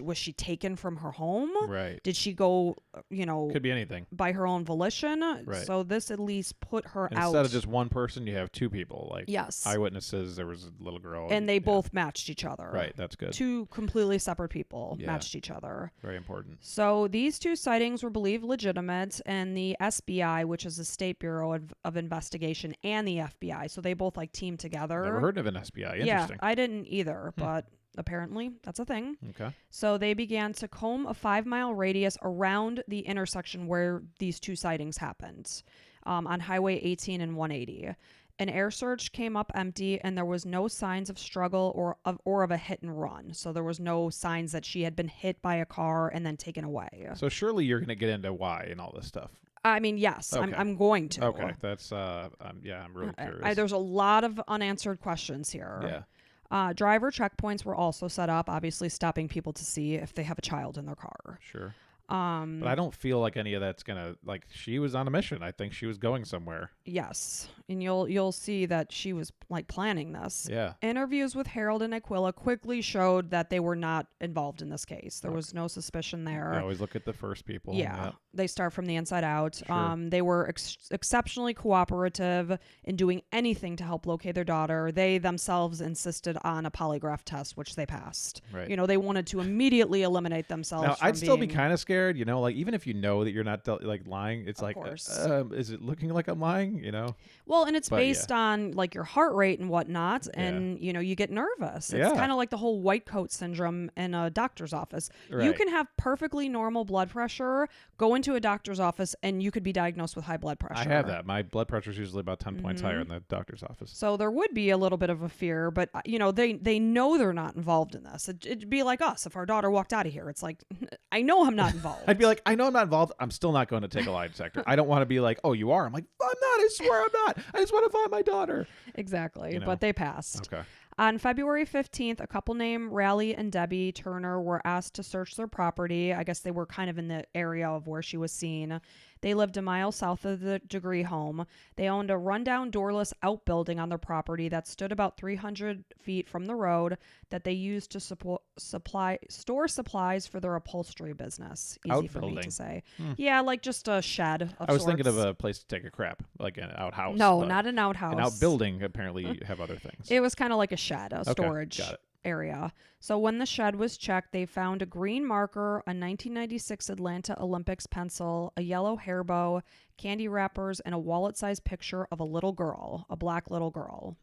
Was she taken from her home? Right. Did she go, Could be anything. by her own volition? Right. So this at least put her And out. instead of just one person, you have 2 people. Like, yes. eyewitnesses, there was a little girl. And they both matched each other. Right, that's good. 2 completely separate people Yeah. matched each other. Very important. So these 2 sightings were believed legitimate, and the SBI, which is the State Bureau of Investigation, and the FBI, so they both teamed together. Never heard of an SBI. Yeah, Interesting. I didn't either, but apparently that's a thing. Okay. So they began to comb a 5-mile radius around the intersection where these 2 sightings happened, on Highway 18 and 180. An air search came up empty, and there was no signs of struggle or of a hit and run. So there was no signs that she had been hit by a car and then taken away. So surely you're going to get into why and all this stuff. I mean, yes, Okay. I'm going to. Okay, that's I'm really curious. There's a lot of unanswered questions here. Yeah. Driver checkpoints were also set up, obviously stopping people to see if they have a child in their car. Sure. But I don't feel like any of that's gonna, she was on a mission. I think she was going somewhere. Yes, and you'll see that she was planning this. Yeah. Interviews with Harold and Aquila quickly showed that they were not involved in this case. There was no suspicion there. I always look at the first people. Yeah, they start from the inside out. Sure. They were exceptionally cooperative in doing anything to help locate their daughter. They themselves insisted on a polygraph test, which they passed. Right. They wanted to immediately eliminate themselves. Now, from I'd still be being- kind of scared, even if you know that you're not lying, it's Of course. is it looking like I'm lying, Well, and it's But, based on your heart rate and whatnot, and you get nervous. It's Yeah. kind of like the whole white coat syndrome in a doctor's office. You Right. can have perfectly normal blood pressure, go into a doctor's office, and you could be diagnosed with high blood pressure. I have that. My blood pressure is usually about 10 points higher Mm-hmm. in the doctor's office. So there would be a little bit of a fear, but they know they're not involved in this. It'd be like us if our daughter walked out of here. It's like, I know I'm not involved. I'd be like, I know I'm not involved. I'm still not going to take a lie detector. I don't want to be like, oh, you are. I'm like, I'm not. I swear I'm not. I just want to find my daughter. Exactly, but they passed. Okay. On February 15th, a couple named Raleigh and Debbie Turner were asked to search their property. I guess they were kind of in the area of where she was seen. They lived a mile south of the Degree home. They owned a rundown doorless outbuilding on their property that stood about 300 feet from the road that they used to store supplies for their upholstery business. Easy for me Outbuilding. to say. Yeah, just a shed of I was thinking of sorts. a place to take a crap, like an outhouse. No, but not an outhouse. an outbuilding. Apparently, you have other things. It was kind of like a shed, a Okay, storage got it. area. So when the shed was checked, they found a green marker, a 1996 Atlanta Olympics pencil, a yellow hair bow, candy wrappers, and a wallet-sized picture of a little girl, a black little girl.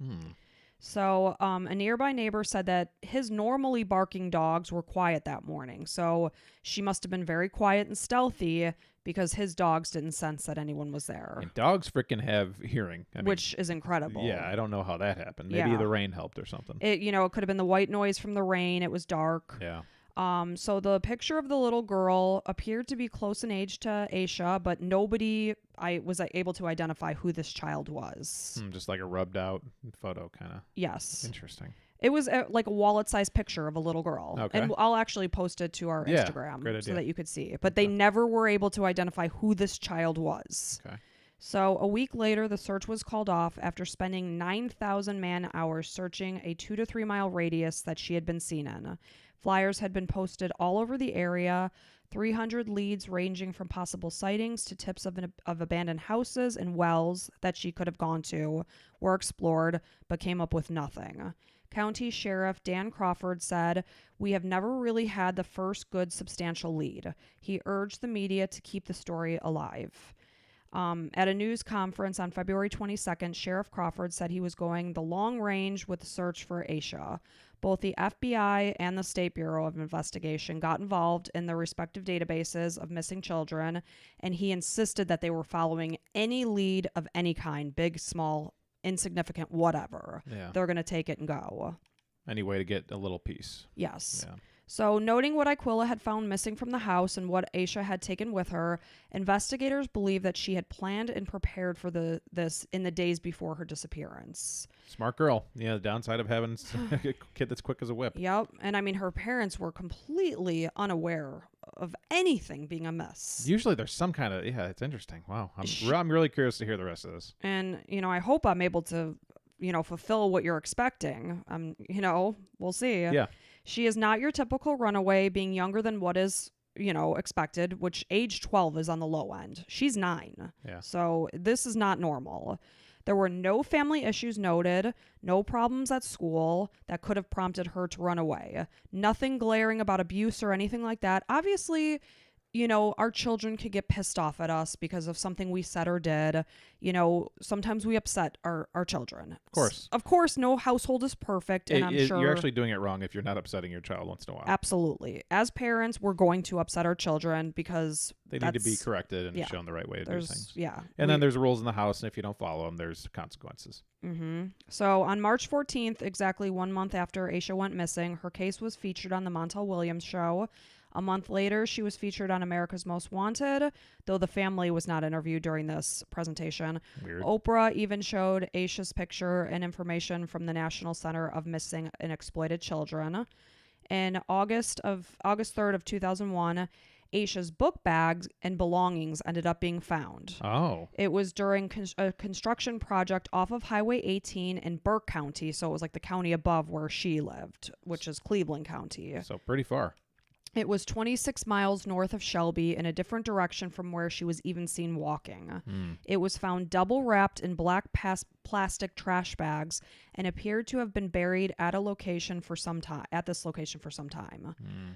So a nearby neighbor said that his normally barking dogs were quiet that morning. So she must have been very quiet and stealthy because his dogs didn't sense that anyone was there, And dogs freaking have hearing. which is incredible. Yeah, I don't know how that happened. Maybe Yeah. the rain helped or something. It could have been the white noise from the rain. It was dark. Yeah. So the picture of the little girl appeared to be close in age to Asha, but nobody I was able to identify who this child was. Just like a rubbed out photo, kind of. Yes. Interesting. It was like a wallet-sized picture of a little girl. Okay. And I'll actually post it to our Yeah, Instagram great idea. so that you could see. But they never were able to identify who this child was. Okay. So a week later, the search was called off after spending 9,000 man-hours searching a 2 to 3 mile radius that she had been seen in. Flyers had been posted all over the area. 300 leads ranging from possible sightings to tips of abandoned houses and wells that she could have gone to were explored, but came up with nothing. County Sheriff Dan Crawford said, "We have never really had the first good substantial lead." He urged the media to keep the story alive. At a news conference on February 22nd, Sheriff Crawford said he was going the long range with the search for Asha. Both the FBI and the State Bureau of Investigation got involved in their respective databases of missing children, and he insisted that they were following any lead of any kind, big, small, insignificant, whatever. Yeah. They're going to take it and go. Any way to get a little piece. Yes. Yeah. So, noting what Aquila had found missing from the house and what Asha had taken with her, investigators believe that she had planned and prepared for this in the days before her disappearance. Smart girl. Yeah, the downside of having a kid that's quick as a whip. Yep. And I mean, her parents were completely unaware of anything being amiss. Usually there's some kind of, it's interesting. Wow. I'm really curious to hear the rest of this. And, I hope I'm able to, fulfill what you're expecting. We'll see. Yeah. She is not your typical runaway, being younger than what is, expected, which age 12 is on the low end. She's 9. Yeah. So this is not normal. There were no family issues noted, no problems at school that could have prompted her to run away. Nothing glaring about abuse or anything like that. Obviously, our children could get pissed off at us because of something we said or did. Sometimes we upset our children. Of course. Of course, no household is perfect, and I'm sure you're actually doing it wrong if you're not upsetting your child once in a while. Absolutely. As parents, we're going to upset our children because they need to be corrected and shown the right way to do things. Yeah. And then there's rules in the house, and if you don't follow them, there's consequences. Mm-hmm. So on March 14th, exactly 1 month after Asha went missing, her case was featured on the Montel Williams show. A month later, she was featured on America's Most Wanted, though the family was not interviewed during this presentation. Weird. Oprah even showed Asha's picture and information from the National Center of Missing and Exploited Children. In August 3rd of 2001, Asha's book bags and belongings ended up being found. Oh. It was during a construction project off of Highway 18 in Burke County, so it was like the county above where she lived, which is Cleveland County. So pretty far. It was 26 miles north of Shelby in a different direction from where she was even seen walking. It was found double wrapped in black plastic trash bags and appeared to have been buried at this location for some time.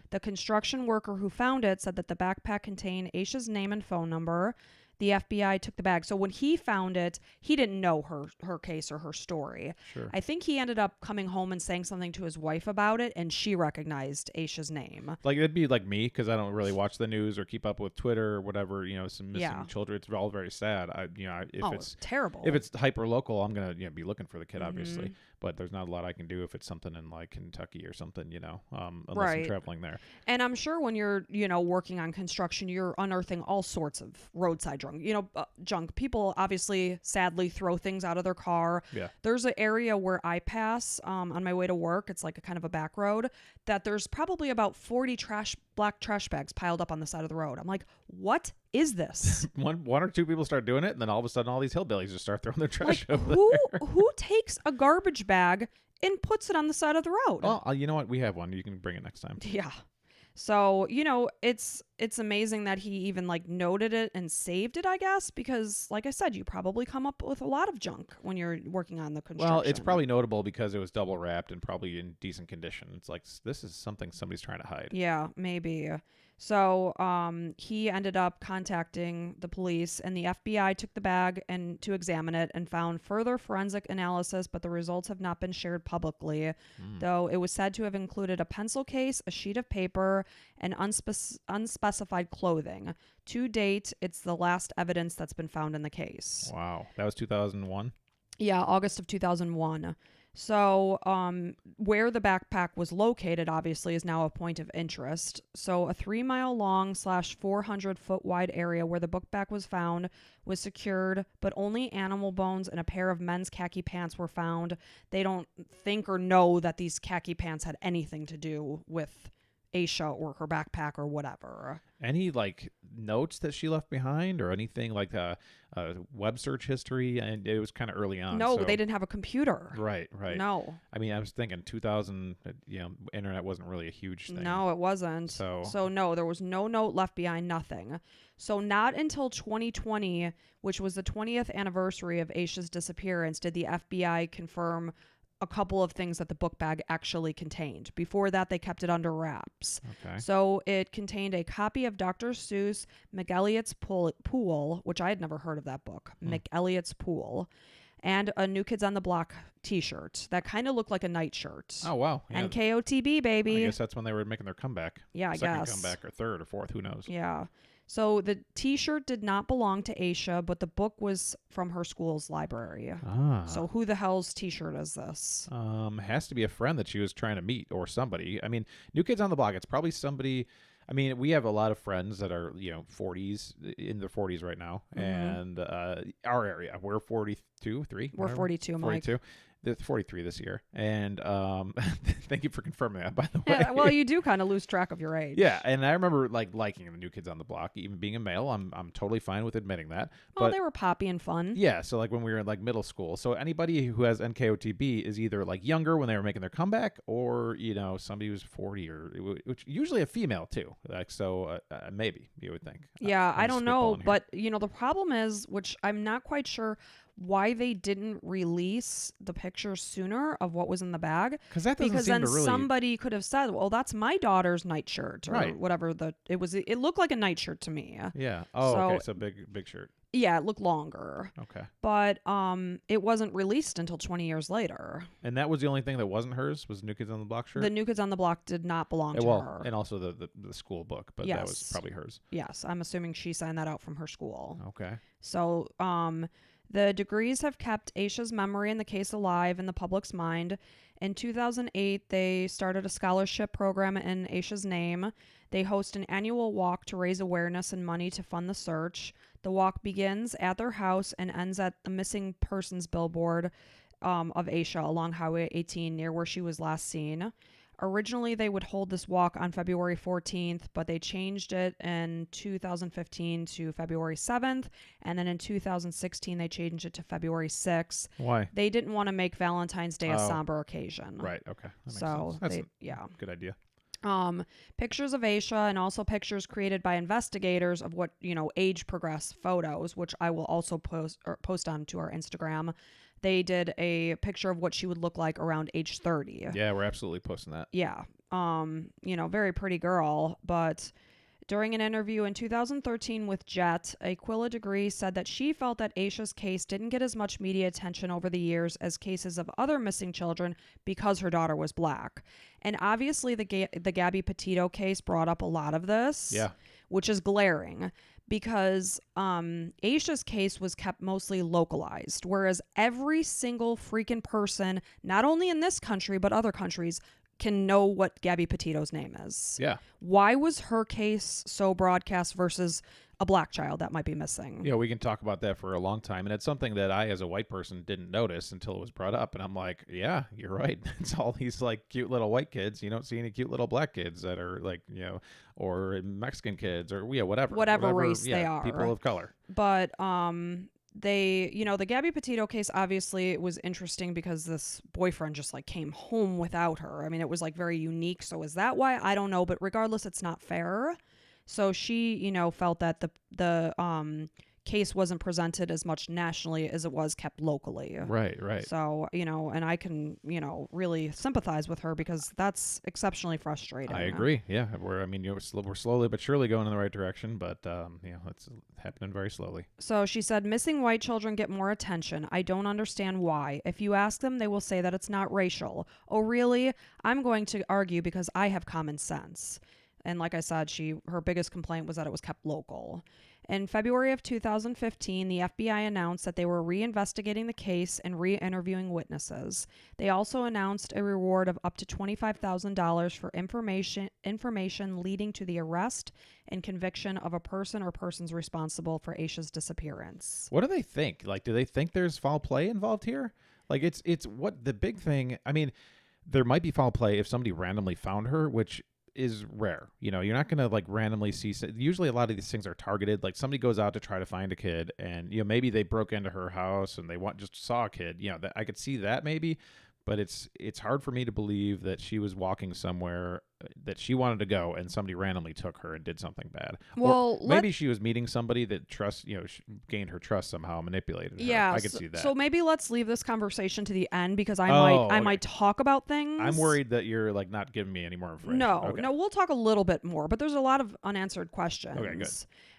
The construction worker who found it said that the backpack contained Asha's name and phone number. The FBI took the bag. So when he found it, he didn't know her case or her story. Sure. I think he ended up coming home and saying something to his wife about it, and she recognized Asha's name. Like, it'd be like me, because I don't really watch the news or keep up with Twitter or whatever, some missing children. It's all very sad. It's terrible. If it's hyper local, I'm going to be looking for the kid, obviously. But there's not a lot I can do if it's something in like Kentucky or something, unless I'm traveling there. And I'm sure when you're, working on construction, you're unearthing all sorts of roadside junk. People obviously sadly throw things out of their car. Yeah. There's an area where I pass on my way to work. It's like a kind of a back road that there's probably about 40 black trash bags piled up on the side of the road. I'm like, what is this? one or two people start doing it, and then all of a sudden all these hillbillies just start throwing their trash like, over there. Who takes a garbage bag and puts it on the side of the road? Well, you know what? We have one. You can bring it next time. Yeah. So, it's amazing that he even noted it and saved it, I guess, because like I said, you probably come up with a lot of junk when you're working on the construction. Well, it's probably notable because it was double wrapped and probably in decent condition. It's like, this is something somebody's trying to hide. Yeah, maybe. So he ended up contacting the police, and the FBI took the bag and to examine it and found further forensic analysis, but the results have not been shared publicly, though it was said to have included a pencil case, a sheet of paper, and unspecified clothing. To date, it's the last evidence that's been found in the case. Wow. That was 2001? Yeah, August of 2001. So, where the backpack was located, obviously, is now a point of interest. So, a 3-mile long / 400-foot wide area where the book bag was found was secured, but only animal bones and a pair of men's khaki pants were found. They don't think or know that these khaki pants had anything to do with Asha or her backpack or whatever. Any like notes that she left behind or anything like web search history? And it was kind of early on. No, so. they didn't have a computer. Right. No. I mean, I was thinking 2000, internet wasn't really a huge thing. No, it wasn't. So no, there was no note left behind, nothing. So not until 2020, which was the 20th anniversary of Asha's disappearance, did the FBI confirm a couple of things that the book bag actually contained. Before that, they kept it under wraps. Okay. So it contained a copy of Dr. Seuss' McElligot's Pool, which I had never heard of that book, McElligot's Pool, and a New Kids on the Block t-shirt that kind of looked like a nightshirt. Oh, wow. Yeah. NKOTB, baby. I guess that's when they were making their comeback. Yeah, I Second guess. comeback or third or fourth, who knows? Yeah. So the t-shirt did not belong to Asha, but the book was from her school's library. Ah. So who the hell's t-shirt is this? Has to be a friend that she was trying to meet or somebody. I mean, New Kids on the Block, it's probably somebody. I mean, we have a lot of friends that are, 40s, in their 40s right now. And our area, we're 42, 3. We're 42, Mike. 42. 43 this year. And thank you for confirming that, by the way. Yeah, well, you do kind of lose track of your age. Yeah, and I remember liking the New Kids on the Block, even being a male. I'm totally fine with admitting that. Well, But they were poppy and fun. yeah, so when we were in middle school. So anybody who has NKOTB is either younger when they were making their comeback, or somebody who's 40 which usually a female too. Maybe you would think. Yeah, I don't know, spitballing here. but the problem is, which I'm not quite sure why they didn't release the pictures sooner of what was in the bag. Because that doesn't Because seem then to really. somebody could have said, "Well, that's my daughter's nightshirt," or Right. whatever it was. It looked like a nightshirt to me. Yeah. Oh, So- okay. So big shirt. Yeah, it looked longer, Okay. but it wasn't released until 20 years later. And that was the only thing that wasn't hers, was New Kids on the Block shirt. The New Kids on the Block did not belong to her. And also the school book, but that was Yes. probably hers. Yes, I'm assuming she signed that out from her school. Okay. So, the Degrees have kept Asha's memory in the case alive in the public's mind. In 2008, they started a scholarship program in Asha's name. They host an annual walk to raise awareness and money to fund the search. The walk begins at their house and ends at the missing persons billboard of Asha along Highway 18 near where she was last seen. Originally, they would hold this walk on February 14th, but they changed it in 2015 to February 7th, and then in 2016, they changed it to February 6th. Why? They didn't want to make Valentine's Day a Oh. somber occasion. Right. Okay. That makes So, sense. That's yeah. a good idea. Pictures of Asha and also pictures created by investigators of what, age progressed photos, which I will also post onto our Instagram. They did a picture of what she would look like around age 30. Yeah, we're absolutely posting that. Yeah. Very pretty girl. But during an interview in 2013 with Jet, Aquila Degree said that she felt that Asha's case didn't get as much media attention over the years as cases of other missing children because her daughter was black. And obviously the Gabby Petito case brought up a lot of this. Yeah. Which is glaring. Because Asha's case was kept mostly localized, whereas every single freaking person, not only in this country, but other countries, can know what Gabby Petito's name is. Yeah. Why was her case so broadcast versus a black child that might be missing? Yeah, we can talk about that for a long time. And it's something that I, as a white person, didn't notice until it was brought up. And I'm like, yeah, you're right. It's all these cute little white kids. You don't see any cute little black kids that are or Mexican kids or whatever race they are. People of color. But the Gabby Petito case, obviously it was interesting because this boyfriend just came home without her. I mean, it was very unique. So is that why? I don't know. But regardless, it's not fair. So she, felt that the case wasn't presented as much nationally as it was kept locally. Right. So, and I can, really sympathize with her because that's exceptionally frustrating. I agree. Yeah, we're slowly but surely going in the right direction, but it's happening very slowly. So she said, missing white children get more attention. I don't understand why. If you ask them, they will say that it's not racial. Oh, really? I'm going to argue because I have common sense. And like I said, her biggest complaint was that it was kept local. In February of 2015, the FBI announced that they were reinvestigating the case and re-interviewing witnesses. They also announced a reward of up to $25,000 for information leading to the arrest and conviction of a person or persons responsible for Asha's disappearance. What do they think? Like, do they think there's foul play involved here? Like, it's what the big thing. I mean, there might be foul play if somebody randomly found her, which is rare. You know, you're not going to like randomly see. Usually a lot of these things are targeted. Like somebody goes out to try to find a kid and, you know, maybe they broke into her house and they just saw a kid, you know, that I could see that maybe, but it's hard for me to believe that she was walking somewhere that she wanted to go and somebody randomly took her and did something bad. Well, or maybe she was meeting somebody that gained her trust somehow, manipulated her. Yeah, I could see that. So maybe let's leave this conversation to the end because I okay. might talk about things. I'm worried that you're like not giving me any more information. No, Okay. no, we'll talk a little bit more, but there's a lot of unanswered questions. Okay, good.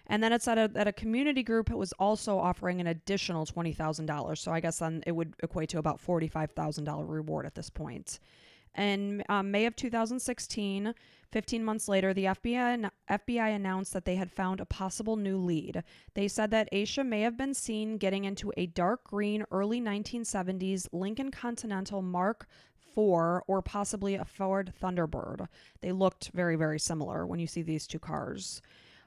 And then it said that a community group was also offering an additional $20,000. So I guess then it would equate to about $45,000 reward at this point. In May of 2016, 15 months later, the FBI announced that they had found a possible new lead. They said that Asha may have been seen getting into a dark green early 1970s Lincoln Continental Mark IV or possibly a Ford Thunderbird. They looked very, very similar when you see these two cars.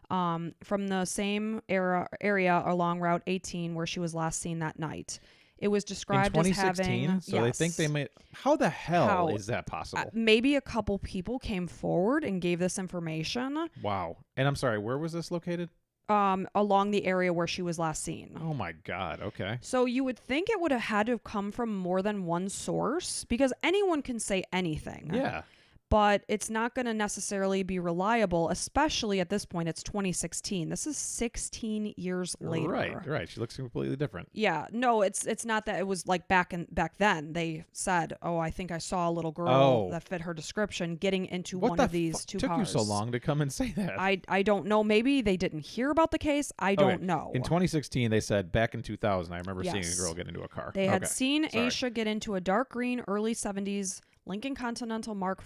From the same area along Route 18 where she was last seen that night. It was described in as 2016, having... So they think they may... How the hell is that possible? Maybe a couple people came forward and gave this information. Wow. And I'm sorry, where was this located? Along the area where she was last seen. Oh my God. Okay. So you would think it would have had to have come from more than one source because anyone can say anything. Yeah. But it's not going to necessarily be reliable, especially at this point. It's 2016. This is 16 years later. Right. She looks completely different. Yeah. No, it's not that it was like back then. They said, "Oh, I think I saw a little girl that fit her description getting into one of these two took cars." you so long to come and say that? I don't know. Maybe they didn't hear about the case. I don't know. In 2016, they said back in 2000, I remember seeing Yes. a girl get into a car. They had seen Sorry. Asha get into a dark green early 70s Lincoln Continental Mark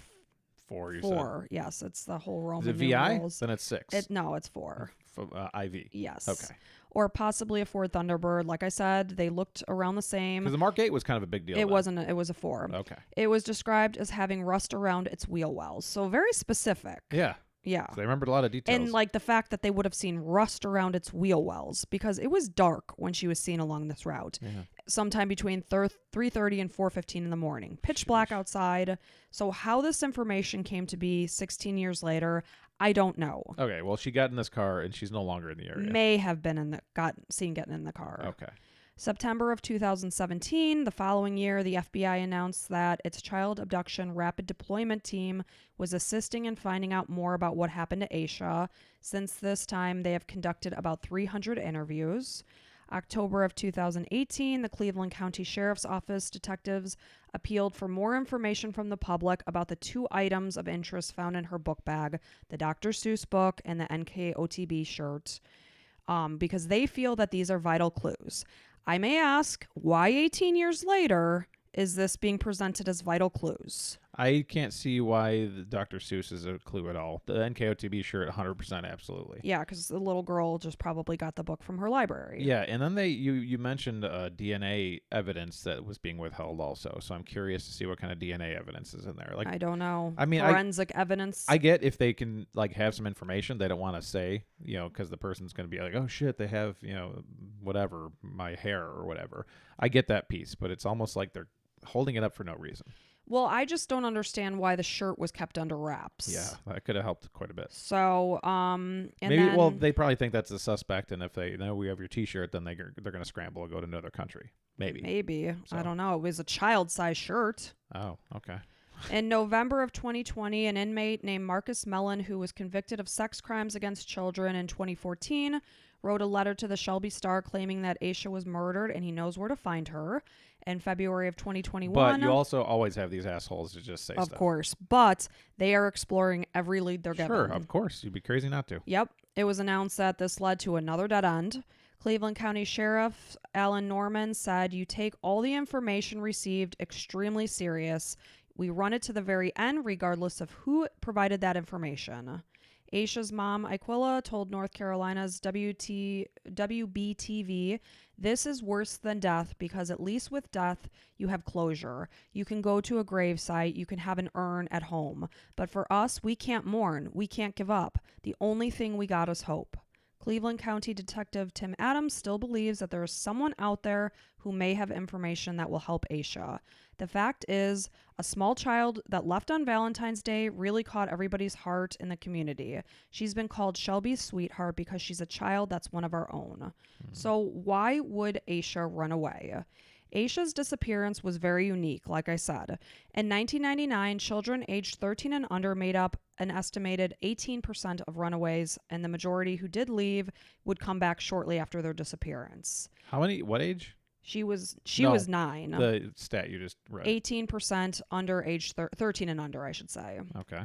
Four, you IV. Yes, it's the whole Roman Is it VI? numerals. Then it's 6. No, it's 4. IV. Yes. Okay. Or possibly a Ford Thunderbird. Like I said, they looked around the same. Because the Mark 8 was kind of a big deal. It wasn't. It was a 4. Okay. It was described as having rust around its wheel wells. So very specific. Yeah. Yeah. So they remembered a lot of details. And like the fact that they would have seen rust around its wheel wells because it was dark when she was seen along this route. Yeah. Sometime between 3:30 and 4:15 in the morning. Pitch black outside. So how this information came to be 16 years later, I don't know. Okay, well, she got in this car and she's no longer in the area. May have been seen getting in the car. Okay. September of 2017, the following year, the FBI announced that its child abduction rapid deployment team was assisting in finding out more about what happened to Asha. Since this time, they have conducted about 300 interviews. October of 2018, the Cleveland County Sheriff's Office detectives appealed for more information from the public about the 2 items of interest found in her book bag, the Dr. Seuss book and the NKOTB shirt, because they feel that these are vital clues. I may ask, why 18 years later is this being presented as vital clues? I can't see why the Dr. Seuss is a clue at all. The NKOTB shirt, 100% absolutely. Yeah, because the little girl just probably got the book from her library. Yeah, and then you mentioned DNA evidence that was being withheld also. So I'm curious to see what kind of DNA evidence is in there. Like, I don't know. I mean, forensic evidence. I get if they can like have some information they don't want to say, you know, because the person's going to be like, oh shit, they have, you know, whatever, my hair or whatever. I get that piece, but it's almost like they're holding it up for no reason. Well, I just don't understand why the shirt was kept under wraps. Yeah, that could have helped quite a bit. So, Well, they probably think that's a suspect, and if they know we have your T-shirt, then they're going to scramble and go to another country. Maybe. So. I don't know. It was a child-size shirt. Oh, okay. In November of 2020, an inmate named Marcus Mellon, who was convicted of sex crimes against children in 2014, wrote a letter to the Shelby Star claiming that Asha was murdered and he knows where to find her. In February of 2021... But you also always have these assholes to just say stuff. Of course. But they are exploring every lead they're given. Sure, of course. You'd be crazy not to. Yep. It was announced that this led to another dead end. Cleveland County Sheriff Alan Norman said, "You take all the information received extremely serious. We run it to the very end, regardless of who provided that information. Asha's mom, Aquila, told North Carolina's WBTV, "This is worse than death because at least with death, you have closure. You can go to a gravesite, you can have an urn at home. But for us, we can't mourn. We can't give up. The only thing we got is hope." Cleveland County Detective Tim Adams still believes that there is someone out there who may have information that will help Asha. The fact is, a small child that left on Valentine's Day really caught everybody's heart in the community. She's been called Shelby's sweetheart because she's a child that's one of our own. So why would Asha run away? Asha's disappearance was very unique, like I said. In 1999, children aged 13 and under made up an estimated 18% of runaways, and the majority who did leave would come back shortly after their disappearance. How many? What age? She was No, 9. The stat you just read. 18% under age 13 and under, I should say. Okay.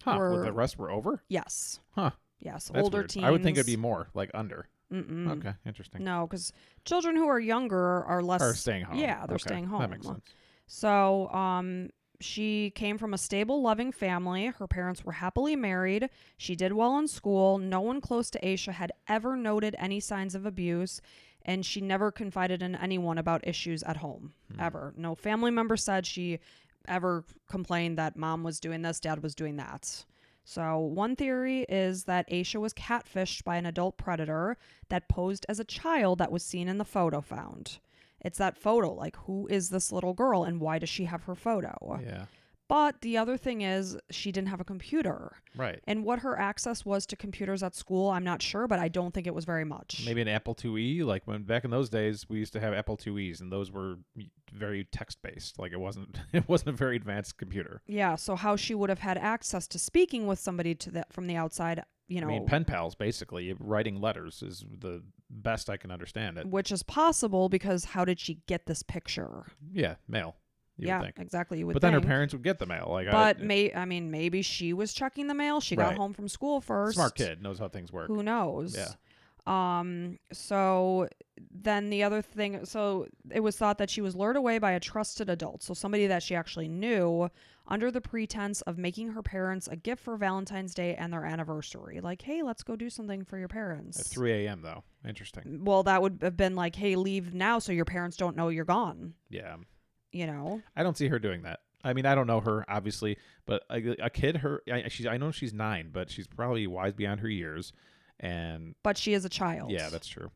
Huh. Well, the rest were over? Yes. Huh. Yes. That's older weird. teens. I would think it'd be more, like under. Mm-mm. Okay. Interesting. No, because children who are younger are less. Are staying home. Yeah, they're Okay, staying home. That makes sense. So, she came from a stable, loving family. Her parents were happily married. She did well in school. No one close to Asha had ever noted any signs of abuse, and she never confided in anyone about issues at home, ever. No family member said she ever complained that mom was doing this, dad was doing that. So one theory is that Asha was catfished by an adult predator that posed as a child that was seen in the photo found. It's that photo, like, who is this little girl and why does she have her photo? Yeah. But the other thing is she didn't have a computer. Right. And what her access was to computers at school, I'm not sure, but I don't think it was very much. Maybe an Apple IIe. Like when back in those days, we used to have Apple IIes, and those were very text based. Like it wasn't a very advanced computer. Yeah. So how she would have had access to speaking with somebody from the outside, you know. I mean, pen pals, basically. Writing letters is the best I can understand it. Which is possible because how did she get this picture? Yeah, mail. You yeah, would think. exactly. You would But then her think. parents would get the mail. Like, But maybe she was checking the mail. She got Right. home from school first. Smart kid, knows how things work. Who knows? Yeah. So then the other thing, so it was thought that she was lured away by a trusted adult, so somebody that she actually knew, under the pretense of making her parents a gift for Valentine's Day and their anniversary. Like, hey, let's go do something for your parents. At 3 a.m. though. Interesting. Well, that would have been like, hey, leave now so your parents don't know you're gone. Yeah. You know? I don't see her doing that. I mean, I don't know her, obviously, but a kid, I know she's 9, but she's probably wise beyond her years. But she is a child. Yeah, that's true.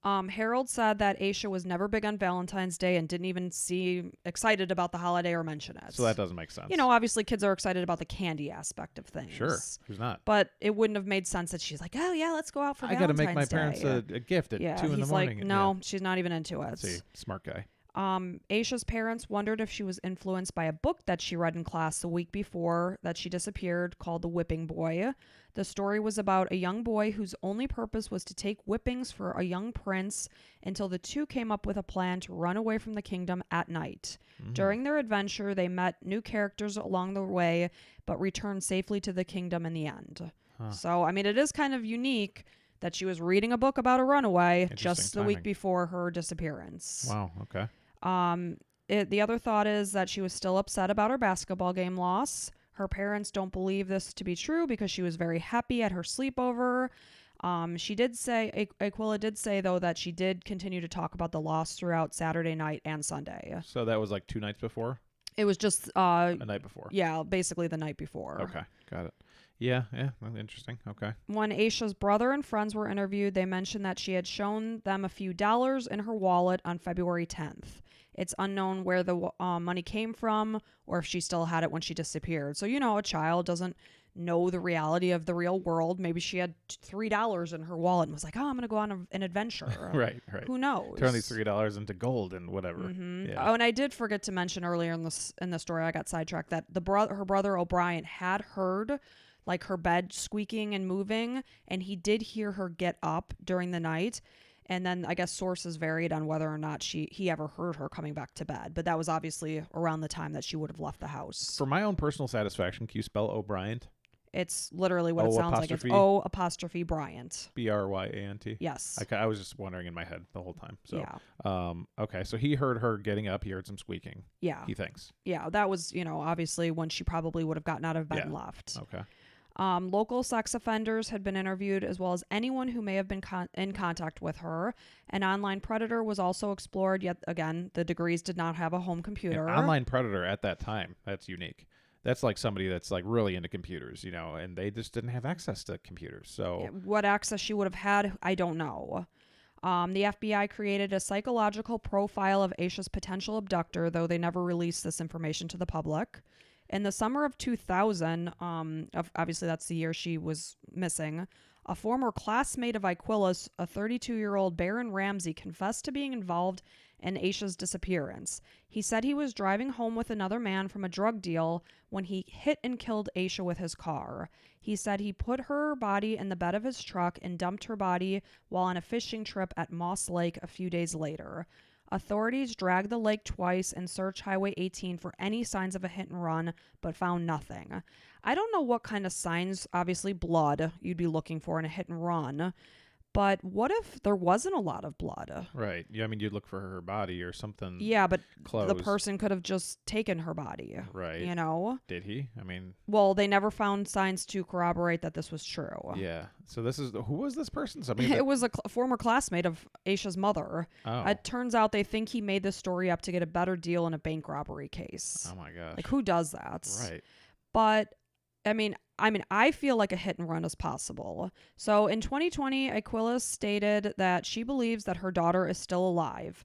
Harold said that Asha was never big on Valentine's Day and didn't even seem excited about the holiday or mention it. So that doesn't make sense. You know, obviously kids are excited about the candy aspect of things. Sure. Who's not? But it wouldn't have made sense that she's like, oh, yeah, let's go out for I Valentine's Day. got to make my parents a gift at 2 in the he's morning. like, no, she's not even into it. See, smart guy. Asha's parents wondered if she was influenced by a book that she read in class the week before that she disappeared called The Whipping Boy. The story was about a young boy whose only purpose was to take whippings for a young prince until the two came up with a plan to run away from the kingdom at night. Mm-hmm. During their adventure, they met new characters along the way, but returned safely to the kingdom in the end. Huh. So, I mean, it is kind of unique that she was reading a book about a runaway just the week timing. before her disappearance. Wow, okay. The other thought is that she was still upset about her basketball game loss. Her parents don't believe this to be true because she was very happy at her sleepover. She did say, Aquila did say, though, that she did continue to talk about the loss throughout Saturday night and Sunday. So that was like 2 nights before? It was just... a night before. Yeah, basically the night before. Okay, got it. Yeah, interesting. Okay. When Asha's brother and friends were interviewed, they mentioned that she had shown them a few dollars in her wallet on February 10th. It's unknown where the money came from or if she still had it when she disappeared. So, you know, a child doesn't know the reality of the real world. Maybe she had $3 in her wallet and was like, oh, I'm going to go on an adventure. Right. Who knows? Turn these $3 into gold and whatever. Mm-hmm. Yeah. Oh, and I did forget to mention earlier in the story, I got sidetracked, that her brother O'Brien had heard like her bed squeaking and moving, and he did hear her get up during the night. And then I guess sources varied on whether or not he ever heard her coming back to bed. But that was obviously around the time that she would have left the house. For my own personal satisfaction, can you spell O'Brien? It's literally what O it sounds like. It's apostrophe? O apostrophe Bryant. Bryant. Yes. I was just wondering in my head the whole time. So, Yeah. Okay. So he heard her getting up. He heard some squeaking. Yeah. He thinks. Yeah. That was, obviously when she probably would have gotten out of bed and Yeah. left. Okay. Local sex offenders had been interviewed, as well as anyone who may have been in contact with her. An online predator was also explored, yet again, the Degrees did not have a home computer. An online predator at that time, that's unique. That's like somebody that's like really into computers, and they just didn't have access to computers. So what access she would have had, I don't know. The FBI created a psychological profile of Asha's potential abductor, though they never released this information to the public. In the summer of 2000, obviously that's the year she was missing, a former classmate of Aquila's, a 32-year-old Baron Ramsey, confessed to being involved in Asha's disappearance. He said he was driving home with another man from a drug deal when he hit and killed Asha with his car. He said he put her body in the bed of his truck and dumped her body while on a fishing trip at Moss Lake a few days later. Authorities dragged the lake twice and searched Highway 18 for any signs of a hit and run, but found nothing. I don't know what kind of signs, obviously blood, you'd be looking for in a hit and run, but what if there wasn't a lot of blood? right. Yeah, I mean, you'd look for her body or something. Yeah, but close. the person could have just taken her body. Right. Did he? I mean. Well, they never found signs to corroborate that this was true. Yeah. So who was this person? Somebody It was a former classmate of Asha's mother. Oh. It turns out they think he made this story up to get a better deal in a bank robbery case. Oh my gosh. Like, who does that? Right. But I feel like a hit and run is possible. So in 2020, Aquilas stated that she believes that her daughter is still alive.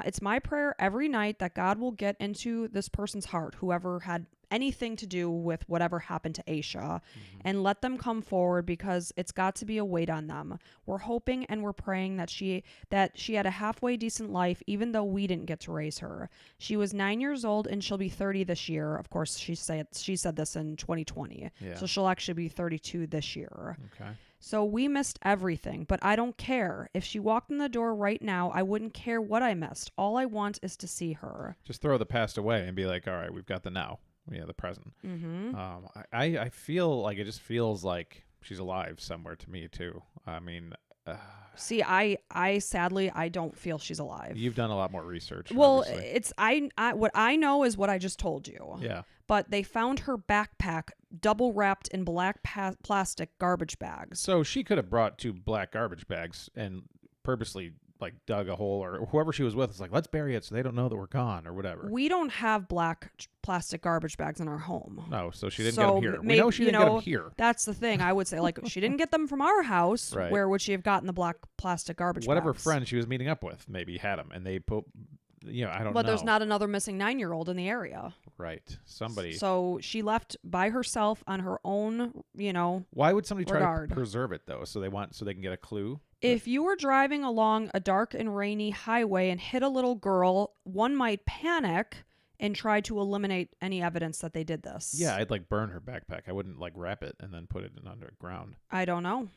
It's my prayer every night that God will get into this person's heart, whoever had anything to do with whatever happened to Asha, and let them come forward, because it's got to be a weight on them. We're hoping and we're praying that she had a halfway decent life, even though we didn't get to raise her. She was 9 years old and she'll be 30 this year. Of course, she said this in 2020. Yeah. So she'll actually be 32 this year. Okay. So we missed everything, but I don't care. If she walked in the door right now, I wouldn't care what I missed. All I want is to see her. Just throw the past away and be like, all right, we've got the now. Yeah, the present. Mm-hmm. I feel like it just feels like she's alive somewhere to me too. I mean, see, I sadly I don't feel she's alive. You've done a lot more research. Well, obviously. it's I what I know is what I just told you. Yeah. But they found her backpack double wrapped in black plastic garbage bags. So she could have brought 2 black garbage bags and purposely like dug a hole, or whoever she was with is like, let's bury it so they don't know that we're gone or whatever. We don't have black plastic garbage bags in our home. No, so she didn't get them here. We know she didn't get them here. That's the thing. I would say, like, she didn't get them from our house. Right. Where would she have gotten the black plastic garbage Whatever bags? friend she was meeting up with maybe had them, and they put, I don't know. But there's not another missing 9-year-old in the area. Right. Somebody. So she left by herself on her own, Why would somebody try regard. to preserve it though? So they can get a clue. If you were driving along a dark and rainy highway and hit a little girl, one might panic and try to eliminate any evidence that they did this. Yeah, I'd like burn her backpack. I wouldn't like wrap it and then put it in underground. I don't know.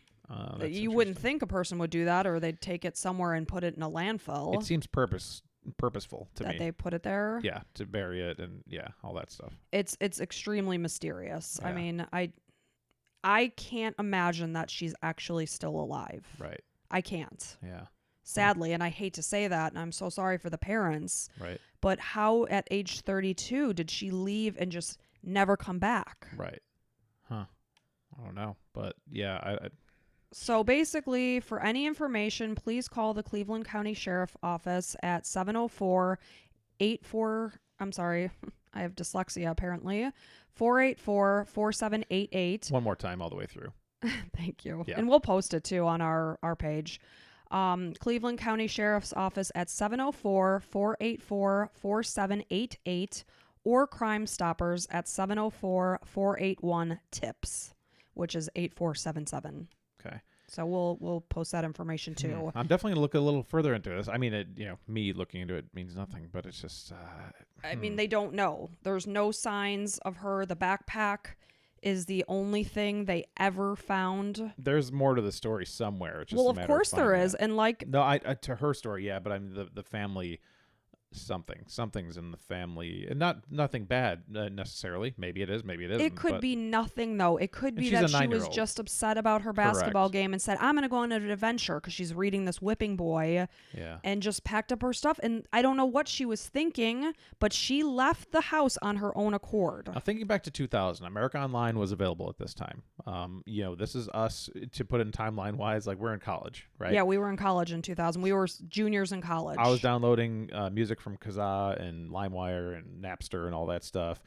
You wouldn't think a person would do that, or they'd take it somewhere and put it in a landfill. It seems purposeful to me. That they put it there. Yeah, to bury it and all that stuff. It's extremely mysterious. Yeah. I mean, I can't imagine that she's actually still alive. Right. I can't. Yeah. Sadly, and I hate to say that, and I'm so sorry for the parents. Right. But how at age 32 did she leave and just never come back? Right. Huh. I don't know, but yeah, So basically, for any information, please call the Cleveland County Sheriff Office at 704-84, I'm sorry, I have dyslexia apparently, 484-4788. one more time all the way through. Thank you. Yeah. And we'll post it too on our page. Cleveland County Sheriff's Office at 704-484-4788 or CrimeStoppers at 704-481-TIPS, which is 8477. Okay. So we'll post that information too. I'm definitely gonna look a little further into this. I mean, me looking into it means nothing, but it's just. I mean, they don't know. There's no signs of her. The backpack is the only thing they ever found. There's more to the story somewhere. It's just Well, a of matter course there finding is, it. and like No, I to her story, yeah, but I'm the family. something's in the family, and nothing bad necessarily. Maybe it is, maybe it isn't. It could be nothing, though. It could be she's that a she was 9-year-old. just upset about her basketball Correct. game and said, I'm going to go on an adventure because she's reading this Whipping Boy, Yeah. and just packed up her stuff. And I don't know what she was thinking, but she left the house on her own accord. Thinking back to 2000, America Online was available at this time. This is us, to put in timeline wise, like we're in college, right? Yeah, we were in college in 2000. We were juniors in college. I was downloading music from Kazaa and LimeWire and Napster and all that stuff.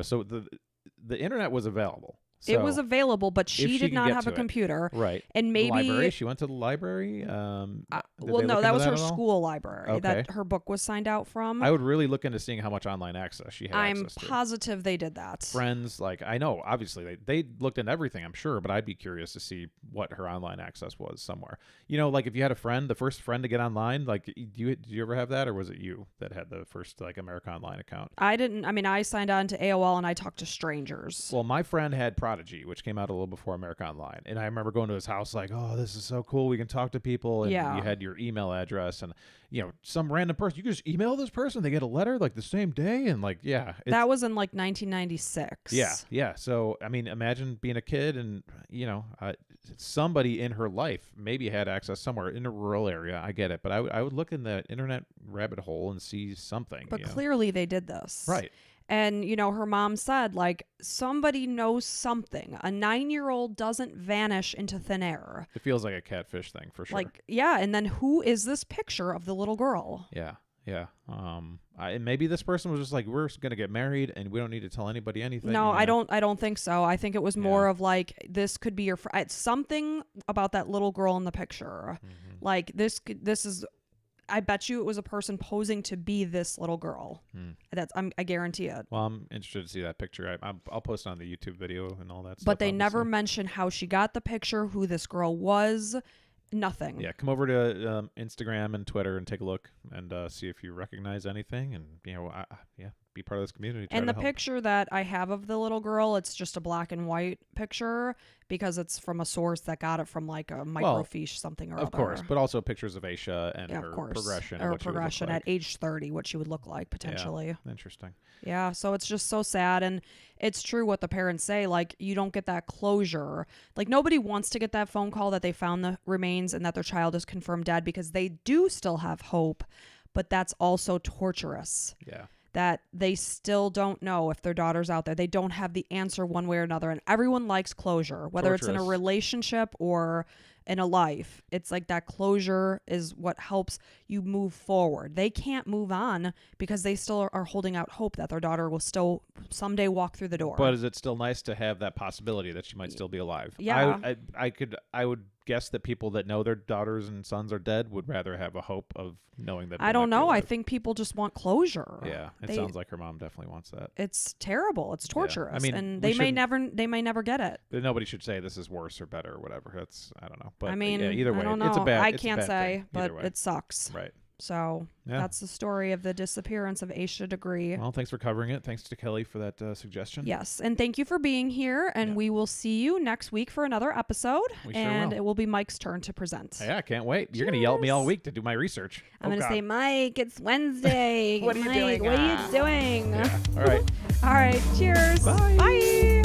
So the internet was available. So it was available, but if she she did could not get have a to it. computer. Right. And maybe The library. She went to the library. well, no, that was her school library Okay. that her book was signed out from. I would really look into seeing how much online access she had I'm access to. positive they did that. Friends, like I know, obviously they looked into everything, I'm sure, but I'd be curious to see what her online access was somewhere. Like if you had a friend, the first friend to get online, like do you ever have that, or was it you that had the first like America Online account? I didn't. I mean, I signed on to AOL and I talked to strangers. Well, my friend had Prodigy, which came out a little before America Online, and I remember going to his house like, oh, this is so cool, we can talk to people, and Yeah. you had your email address, and some random person, you could just email this person, they get a letter like the same day, and like That was in like 1996. yeah. So I mean, imagine being a kid, and somebody in her life maybe had access somewhere in a rural area. I get it, but I would look in the internet rabbit hole and see something. But clearly they did this. Right. And, her mom said, like, somebody knows something. A 9-year-old doesn't vanish into thin air. It feels like a catfish thing for sure. Like, yeah. And then who is this picture of the little girl? Yeah. Maybe this person was just like, we're gonna get married and we don't need to tell anybody anything. No, I don't think so. I think it was more Yeah. of like, this could be your it's something about that little girl in the picture. Mm-hmm. Like this is, I bet you it was a person posing to be this little girl. I guarantee it. Well, I'm interested to see that picture. I'll post it on the YouTube video and all that stuff. But they never obviously. mention how she got the picture, who this girl was, nothing. Yeah, come over to Instagram and Twitter and take a look and see if you recognize anything, and be part of this community. Try And the to help. picture that I have of the little girl, it's just a black and white picture because it's from a source that got it from like a microfiche something or other. Of course, but also pictures of Asha and Yeah, her of course. progression. Or and what she would look progression like. at age 30, what she would look like potentially. Yeah, interesting. Yeah, so it's just so sad. And it's true what the parents say. Like, you don't get that closure. Like, nobody wants to get that phone call that they found the remains and that their child is confirmed dead because they do still have hope. But that's also torturous. Yeah. That they still don't know if their daughter's out there. They don't have the answer one way or another. And everyone likes closure, whether it's in a Torturous. relationship or in a life. It's like that closure is what helps you move forward. They can't move on because they still are holding out hope that their daughter will still someday walk through the door. But is it still nice to have that possibility that she might still be alive? Yeah. I would guess that people that know their daughters and sons are dead would rather have a hope of knowing that. I don't know. I think people just want closure. Yeah, it sounds like her mom definitely wants that. It's terrible. It's torturous. I mean, and we they may never get it. Nobody should say this is worse or better or whatever. I don't know. But I mean, either way, I don't know. it's a bad. I it's a can't bad say, thing. but Either way. it sucks. Right. So Yeah. that's the story of the disappearance of Asha Degree. Well, thanks for covering it. Thanks to Kelly for that suggestion. Yes, and thank you for being here. And Yeah. we will see you next week for another episode. We sure and will. it will be Mike's turn to present. Yeah, I can't wait. You're going to yell at me all Cheers. week to do my research. I'm going to God. say, Mike, it's Wednesday. What are you Mike, doing? What are you doing? Yeah. All right. All right. Cheers. Bye. Bye.